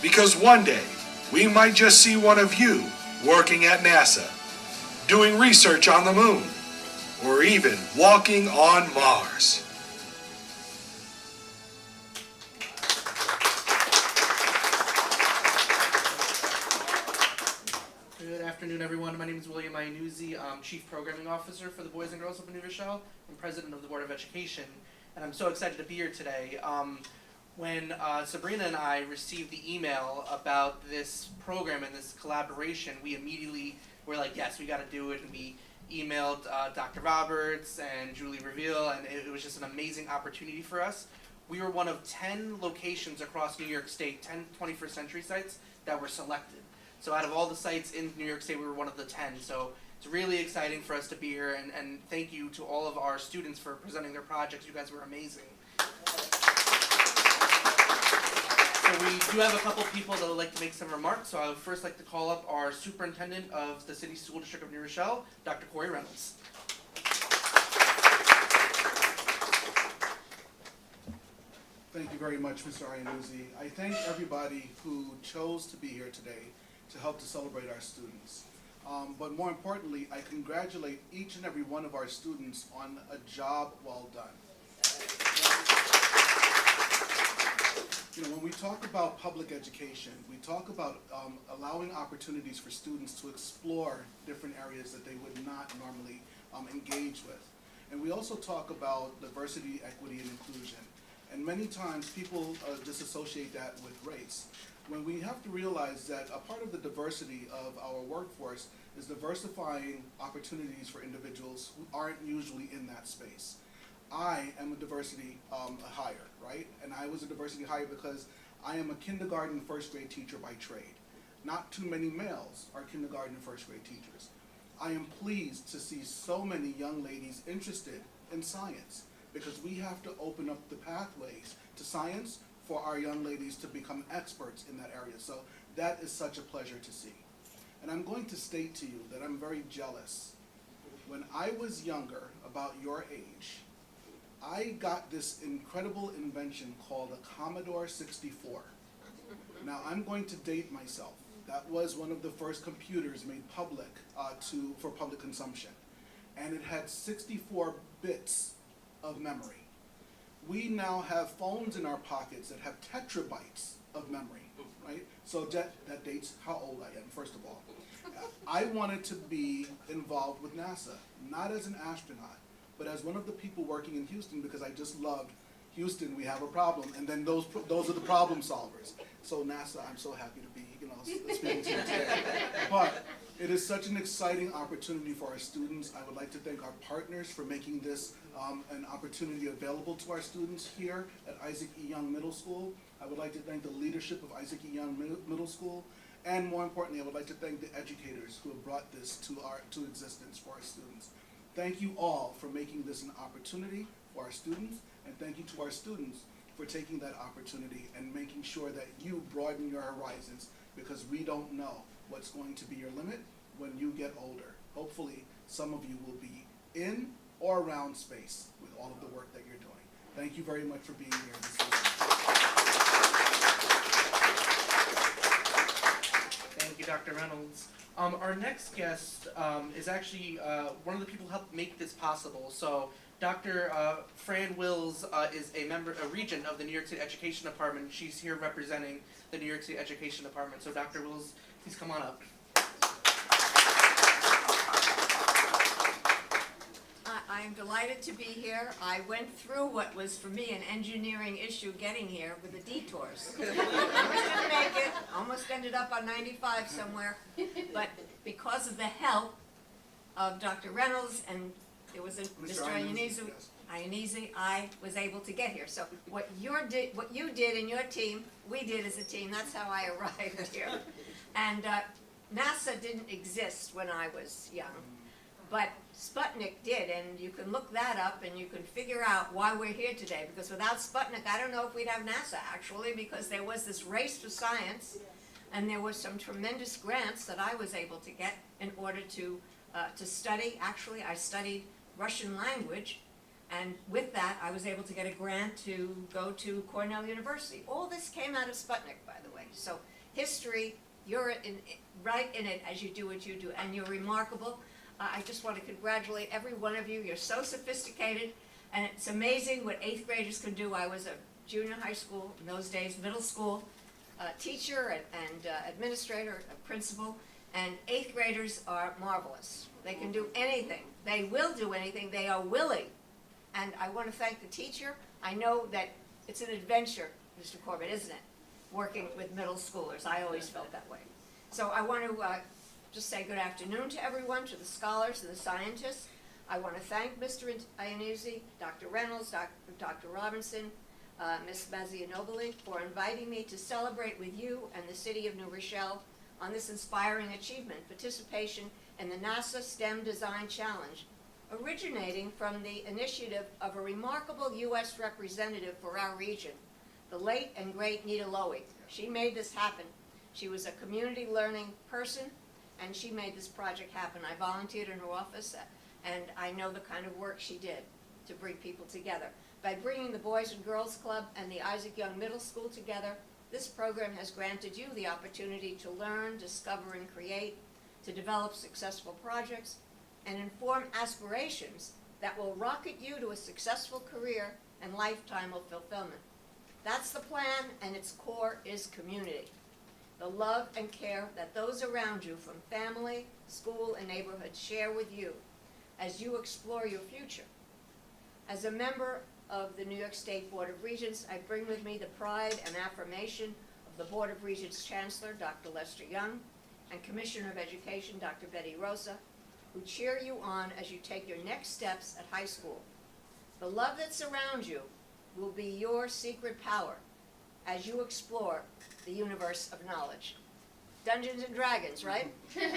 Because one day, we might just see one of you working at NASA, doing research on the moon, or even walking on Mars. Good afternoon, everyone. My name is William Iannuzzi. I'm Chief Programming Officer for the Boys and Girls of New Rochelle. I'm President of the Board of Education, and I'm so excited to be here today. When Sabrina and I received the email about this program and this collaboration, we immediately were like, yes, we got to do it, and we emailed Dr. Roberts and Julie Reveal, and it was just an amazing opportunity for us. We were one of 10 locations across New York State, 10 21st century sites that were selected. So out of all the sites in New York State, we were one of the 10. So it's really exciting for us to be here, and thank you to all of our students for presenting their projects. You guys were amazing. So we do have a couple people that would like to make some remarks. So I would first like to call up our Superintendent of the City School District of New Rochelle, Dr. Corey Reynolds. Thank you very much, Mr. Iannuzzi. I thank everybody who chose to be here today to help to celebrate our students. But more importantly, I congratulate each and every one of our students on a job well done. You know, when we talk about public education, we talk about allowing opportunities for students to explore different areas that they would not normally engage with. And we also talk about diversity, equity, and inclusion. And many times people disassociate that with race. When we have to realize that a part of the diversity of our workforce is diversifying opportunities for individuals who aren't usually in that space. I am a diversity hire, right? And I was a diversity hire because I am a kindergarten first grade teacher by trade. Not too many males are kindergarten and first grade teachers. I am pleased to see so many young ladies interested in science, because we have to open up the pathways to science for our young ladies to become experts in that area. So that is such a pleasure to see. And I'm going to state to you that I'm very jealous. When I was younger, about your age, I got this incredible invention called a Commodore 64. Now I'm going to date myself. That was one of the first computers made public for public consumption. And it had 64 bits of memory. We now have phones in our pockets that have tetrabytes of memory, right? So that dates how old I am, first of all. I wanted to be involved with NASA, not as an astronaut, but as one of the people working in Houston, because I just loved Houston, we have a problem, and then those are the problem solvers. So NASA, I'm so happy to be, speaking to you today. But it is such an exciting opportunity for our students. I would like to thank our partners for making this an opportunity available to our students here at Isaac E. Young Middle School. I would like to thank the leadership of Isaac E. Young Middle School. And more importantly, I would like to thank the educators who have brought this to existence for our students. Thank you all for making this an opportunity for our students, and thank you to our students for taking that opportunity and making sure that you broaden your horizons, because we don't know what's going to be your limit when you get older. Hopefully, some of you will be in or around space with all of the work that you're doing. Thank you very much for being here this evening. Thank you, Dr. Reynolds. Our next guest is actually one of the people who helped make this possible. So Dr. Fran Wills is a regent of the New York City Education Department. She's here representing the New York City Education Department. So Dr. Wills, please come on up. I'm delighted to be here. I went through what was for me an engineering issue getting here with the detours. Almost didn't make it, almost ended up on 95 somewhere, but because of the help of Dr. Reynolds and it was Mr. Ianese, I was able to get here. So what you did and your team, we did as a team, that's how I arrived here. And NASA didn't exist when I was young. But Sputnik did, and you can look that up and you can figure out why we're here today. Because without Sputnik, I don't know if we'd have NASA, actually, because there was this race for science, and there were some tremendous grants that I was able to get in order to study. Actually, I studied Russian language, and with that, I was able to get a grant to go to Cornell University. All this came out of Sputnik, by the way. So history, you're right in it as you do what you do, and you're remarkable. I just want to congratulate every one of you. You're so sophisticated, and it's amazing what 8th graders can do. I was a junior high school, in those days, middle school teacher and administrator, principal, and 8th graders are marvelous. They can do anything. They will do anything. They are willing. And I want to thank the teacher. I know that it's an adventure, Mr. Corbett, isn't it? Working with middle schoolers. I always felt that way. So I want to just say good afternoon to everyone, to the scholars and the scientists. I want to thank Mr. Ianese, Dr. Reynolds, Dr. Robinson, Ms. Mazzianobili for inviting me to celebrate with you and the city of New Rochelle on this inspiring achievement, participation in the NASA STEM Design Challenge, originating from the initiative of a remarkable U.S. representative for our region, the late and great Nita Lowy. She made this happen. She was a community learning person, and she made this project happen. I volunteered in her office, and I know the kind of work she did to bring people together. By bringing the Boys and Girls Club and the Isaac Young Middle School together, this program has granted you the opportunity to learn, discover, and create, to develop successful projects, and inform aspirations that will rocket you to a successful career and lifetime of fulfillment. That's the plan, and its core is community. The love and care that those around you from family, school, and neighborhood share with you as you explore your future. As a member of the New York State Board of Regents, I bring with me the pride and affirmation of the Board of Regents Chancellor, Dr. Lester Young, and Commissioner of Education, Dr. Betty Rosa, who cheer you on as you take your next steps at high school. The love that surrounds you will be your secret power as you explore the universe of knowledge. Dungeons and Dragons, right? Thank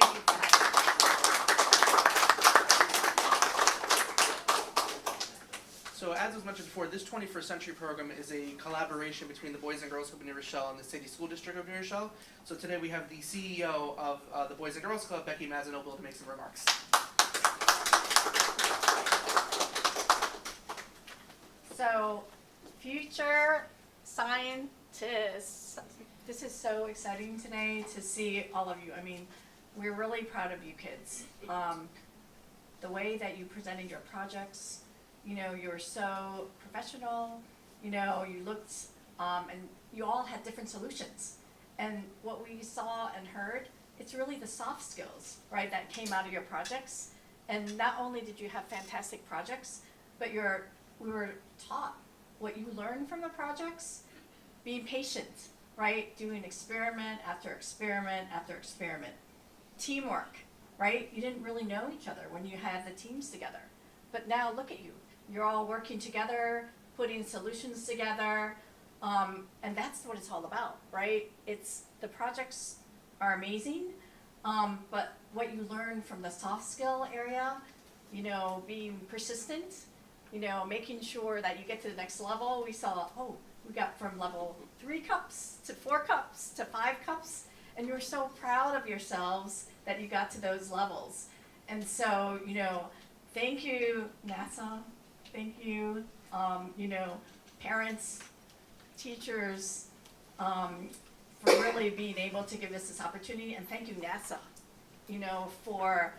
you for having me. So as was mentioned before, this 21st Century program is a collaboration between the Boys and Girls Club of New Rochelle and the City School District of New Rochelle. So today we have the CEO of the Boys and Girls Club, Becky Mazzianobili, to make some remarks. So, future scientists, this is so exciting today to see all of you. I mean, we're really proud of you kids. The way that you presented your projects, you know, you were so professional, you know, you looked, and you all had different solutions. And what we saw and heard, it's really the soft skills, right, that came out of your projects. And not only did you have fantastic projects, but we were taught what you learned from the projects, being patient, right, doing experiment after experiment after experiment. Teamwork, right? You didn't really know each other when you had the teams together. But now look at you. You're all working together, putting solutions together, and that's what it's all about, right? It's, the projects are amazing, but what you learn from the soft skill area, you know, being persistent, you know, making sure that you get to the next level. We saw, oh, we got from level 3 cups to 4 cups to 5 cups, and you're so proud of yourselves that you got to those levels. And so, you know, thank you, NASA. Thank you, you know, parents, teachers, for really being able to give us this opportunity. And thank you, NASA, you know, for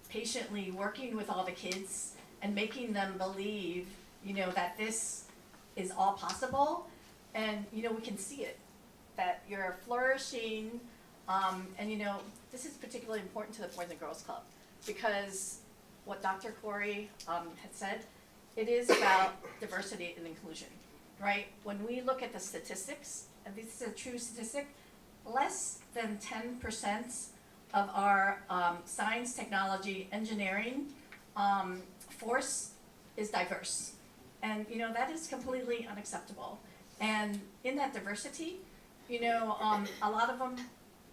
patiently working with all the kids and making them believe, you know, that this is all possible. And, you know, we can see it, that you're flourishing. And, you know, this is particularly important to the Boys and Girls Club because what Dr. Corey had said, it is about diversity and inclusion, right? When we look at the statistics, and this is a true statistic, less than 10% of our science, technology, engineering force is diverse. And, you know, that is completely unacceptable. And in that diversity, you know, a lot of them,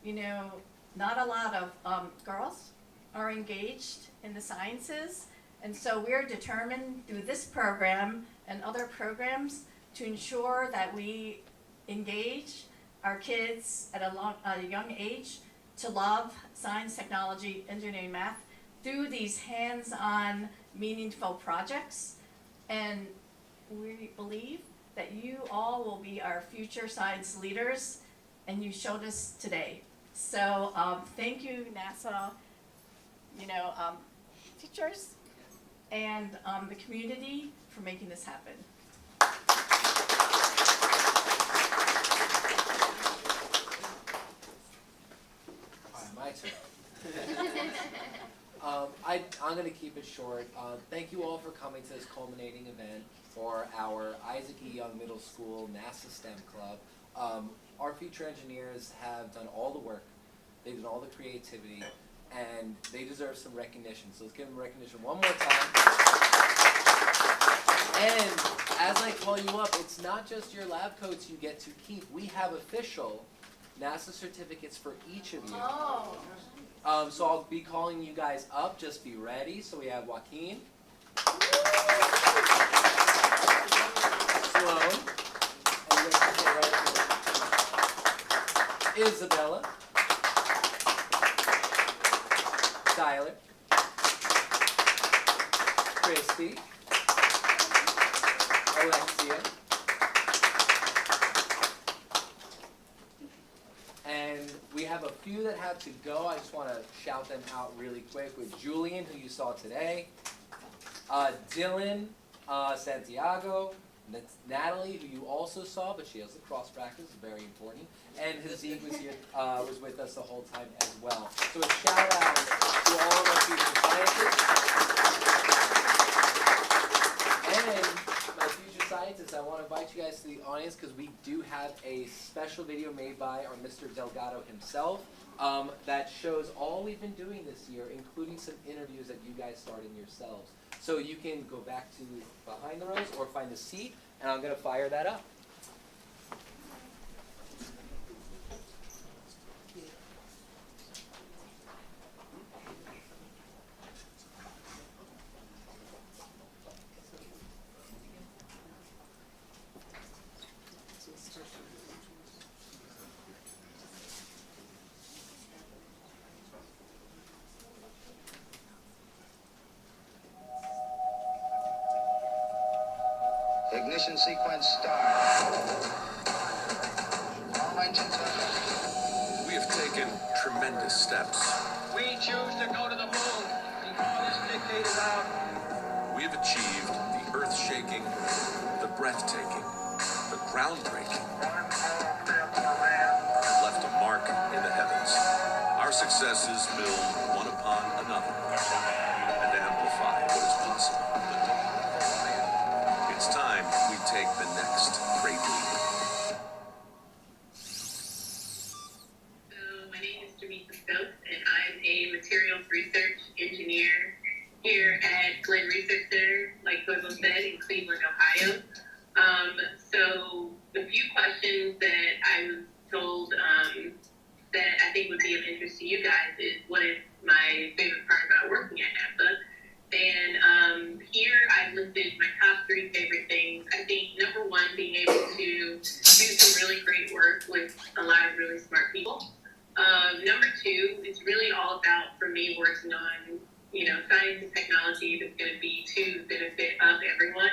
you know, not a lot of girls are engaged in the sciences. And so we're determined through this program and other programs to ensure that we engage our kids at a young age to love science, technology, engineering, math through these hands-on, meaningful projects. And we believe that you all will be our future science leaders, and you showed us today. So thank you, NASA, you know, teachers, and the community for making this happen. All right, my turn. I'm going to keep it short. Thank you all for coming to this culminating event for our Isaac E. Young Middle School NASA STEM Club. Our future engineers have done all the work, they've done all the creativity, and they deserve some recognition. So let's give them recognition one more time. And as I call you up, it's not just your lab coats you get to keep. We have official NASA certificates for each of you. Oh. So I'll be calling you guys up. Just be ready. So we have Joaquin, Sloan, Isabella, Tyler, Christy, Alexia, and we have a few that have to go. I just want to shout them out really quick with Julian, who you saw today, Dylan, Santiago, Natalie, who you also saw, but she has lacrosse practice, very important, and Haziq was here, was with us the whole time as well. So a shout out to all of our future scientists. And my future scientists, I want to invite you guys to the audience because we do have a special video made by our Mr. Delgado himself that shows all we've been doing this year, including some interviews that you guys started yourselves. So you can go back to behind the rows or find a seat, and I'm going to fire that up. Ignition sequence start. All engines are taken tremendous steps. We choose to go to the moon because it's dictated out. We have achieved the earth-shaking, the breathtaking, the groundbreaking, and left a mark in the heavens. Our successes build one upon another and amplify what is possible. It's time we take the next great leap. My name is Jamisa Stokes, and I'm a materials research engineer here at Glenn Research Center, like Toivo said, in Cleveland, Ohio. So the few questions that I was told that I think would be of interest to you guys is what is my favorite part about working at NASA? And here I've listed my top 3 favorite things. I think number 1, being able to do some really great work with a lot of really smart people. Number 2, it's really all about, for me, working on, science and technology that's going to be to the benefit of everyone.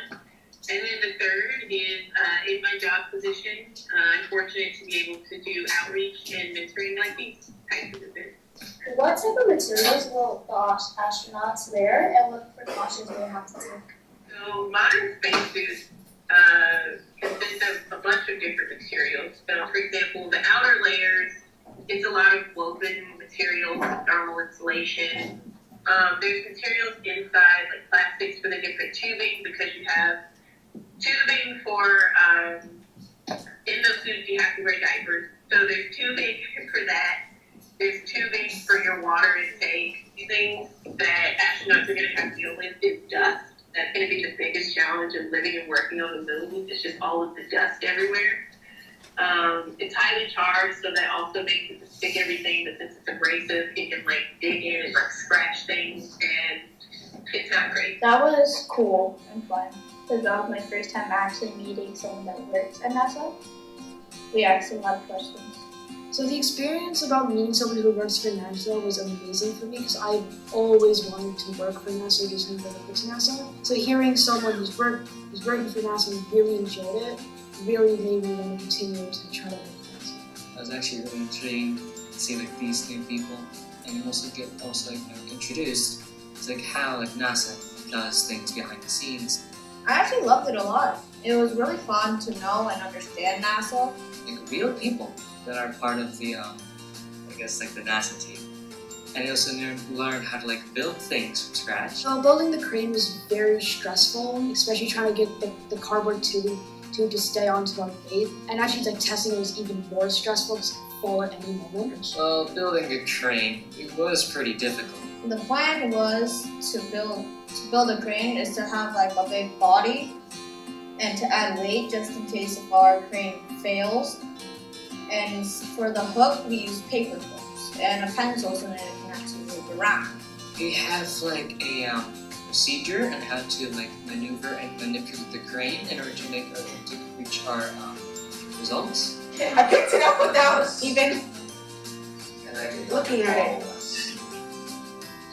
And then the third is, in my job position, I'm fortunate to be able to do outreach and mentoring like these types of events. What type of materials will the astronauts wear, and what precautions do they have to take? So modern spacesuits consist of a bunch of different materials. So, for example, the outer layers, it's a lot of woven materials, thermal insulation. There's materials inside, like plastics for the different tubing, because you have tubing for, in those suits you have to wear diapers. So there's tubing for that. There's tubing for your water intake. Things that astronauts are going to have to deal with is dust. That's going to be the biggest challenge of living and working on the moon. It's just all of the dust everywhere. It's highly charged, so that also makes it stick everything, but since it's abrasive, it can dig in and scratch things, and it's not great. That was cool and fun, because that was my first time actually meeting someone that works at NASA. We asked him a lot of questions. So the experience about meeting someone who works for NASA was amazing for me, because I've always wanted to work for NASA, do something that works for NASA. So hearing someone who's working for NASA and really enjoyed it really made me want to continue to try to work for NASA. I was actually really intrigued to see these new people, and also get introduced to how NASA does things behind the scenes. I actually loved it a lot. It was really fun to know and understand NASA. Real people that are part of the, the NASA team. And I also learned how to build things from scratch. Building the crane was very stressful, especially trying to get the cardboard tube to stay onto the weight. And actually testing it was even more stressful because it could fall at any moment. Well, building a crane, it was pretty difficult. The plan was to build a crane is to have a big body and to add weight just in case if our crane fails. And for the hook, we use paper clips and a pencil so that it can actually move around. We have a procedure on how to maneuver and manipulate the crane in order to reach our results. I picked it up without even looking at it.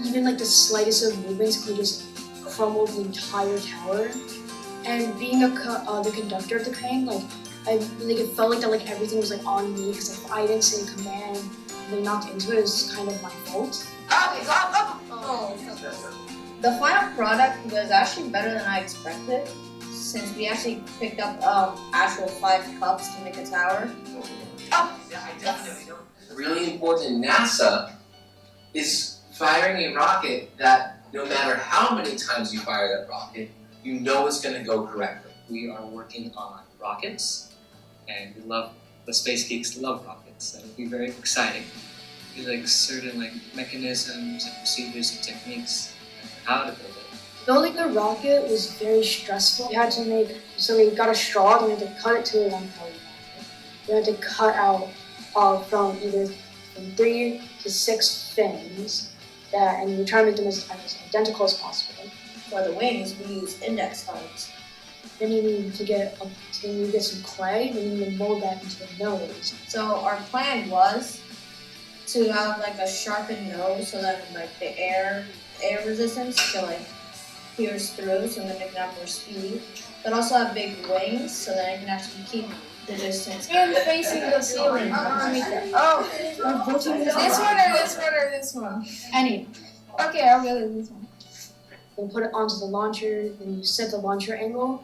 Even the slightest of movements could just crumble the entire tower. And being the conductor of the crane, it felt that everything was on me, because if I didn't say a command and they knocked into it, it was kind of my fault. The final product was actually better than I expected, since we actually picked up actual 5 cups to make a tower. Really important in NASA is firing a rocket that no matter how many times you fire that rocket, you know it's going to go correctly. We are working on rockets, and the space geeks love rockets. That would be very exciting. There's certain mechanisms and procedures and techniques on how to build it. Building the rocket was very stressful. We had to we got a straw and we had to cut it to a 1 pound rocket. We had to cut out from 3 to 6 fins, and we try to make them as identical as possible. For the wings, we use index cards. Then you need to get some clay, and you need to mold that into a nose. So our plan was to have a sharpened nose, so that the air resistance to pierce through, so then it can have more speed. But also have big wings, so that it can actually keep the distance. And facing the ceiling. Oh, this one or this one or this one? Any. Okay, I'll go with this one. Then put it onto the launcher, then you set the launcher angle,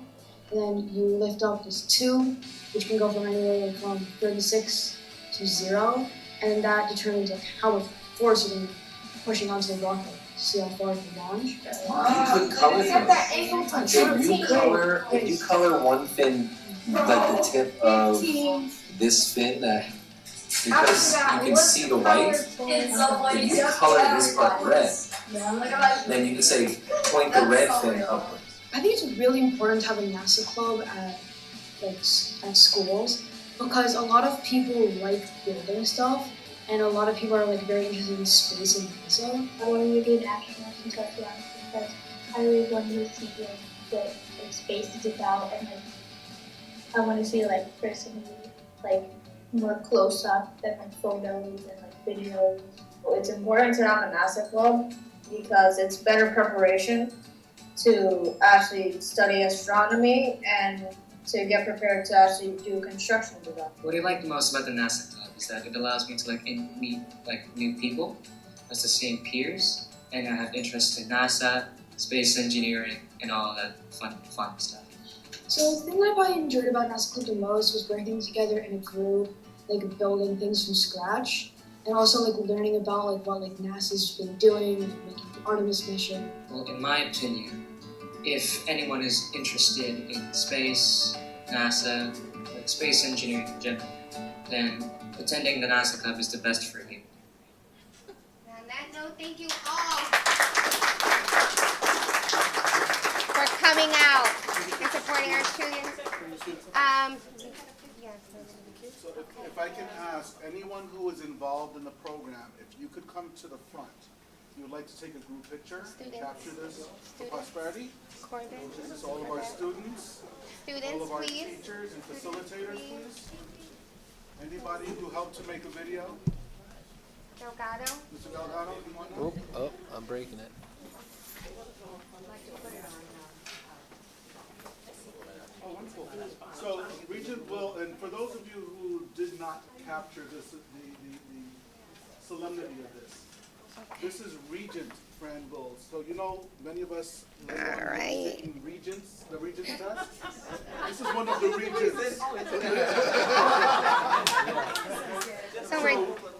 and then you lift up this tube, which can go from anywhere from 36 to 0, and that determines like how much force you're pushing onto the rocket to see how far it can launch. You could color if you color one fin like the tip of this fin that because you can see the white, if you color this part red, then you can say point the red fin upward. I think it's really important to have a NASA club at at schools because a lot of people like building stuff and a lot of people are like very interested in space and NASA. I want to be an astronaut and stuff because I really want to see what space is about and like I want to see like personally like more close up than like photos and like videos. It's important to have a NASA club because it's better preparation to actually study astronomy and to get prepared to actually do construction design. What I like the most about the NASA club is that it allows me to meet new people as the same peers, and I have interests in NASA, space engineering, and all that fun stuff. So the thing that I enjoyed about NASA Club the most was working together in a group, like building things from scratch, and also like learning about like what like NASA's been doing, making the Artemis mission. Well, in my opinion, if anyone is interested in space, NASA, like space engineering in general, then attending the NASA Club is the best for you. On that note, thank you all for coming out and supporting our students. So if I can ask, anyone who is involved in the program, if you could come to the front. If you would like to take a group picture and capture this for prosperity. This is all of our students, all of our teachers and facilitators, please. Anybody who helped to make a video? Delgado? Mr. Delgado, you want to? Oh, I'm breaking it. So Regent will, and for those of you who did not capture this, the solemnity of this, this is Regent Fran Bulls. So you know, many of us taking Regents, the Regents test. This is one of the Regents. So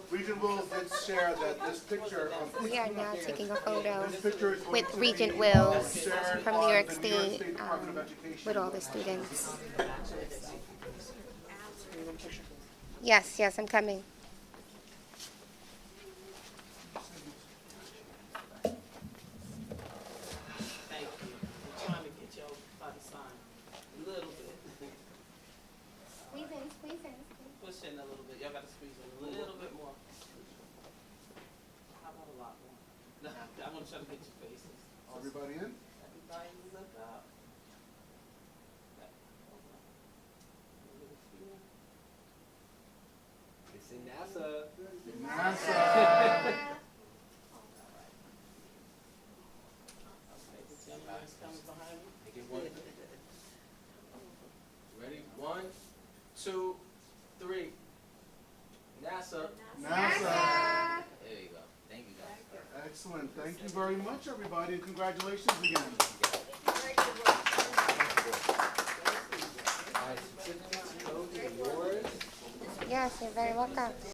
Regent Bulls did share that this picture. We are now taking a photo with Regent Wills from New York State with all the students. Yes, I'm coming. Thank you. I'm trying to get your body sign a little bit. Squeeze in. Push in a little bit. Y'all got to squeeze in a little bit more. How about a lot more? No, I want to try to get your faces. Everybody in? Everybody look up. It's in NASA. NASA. Ready? 1, 2, 3. NASA. NASA. There you go. Thank you guys. Excellent. Thank you very much, everybody, and congratulations again. Yes, you're very welcome.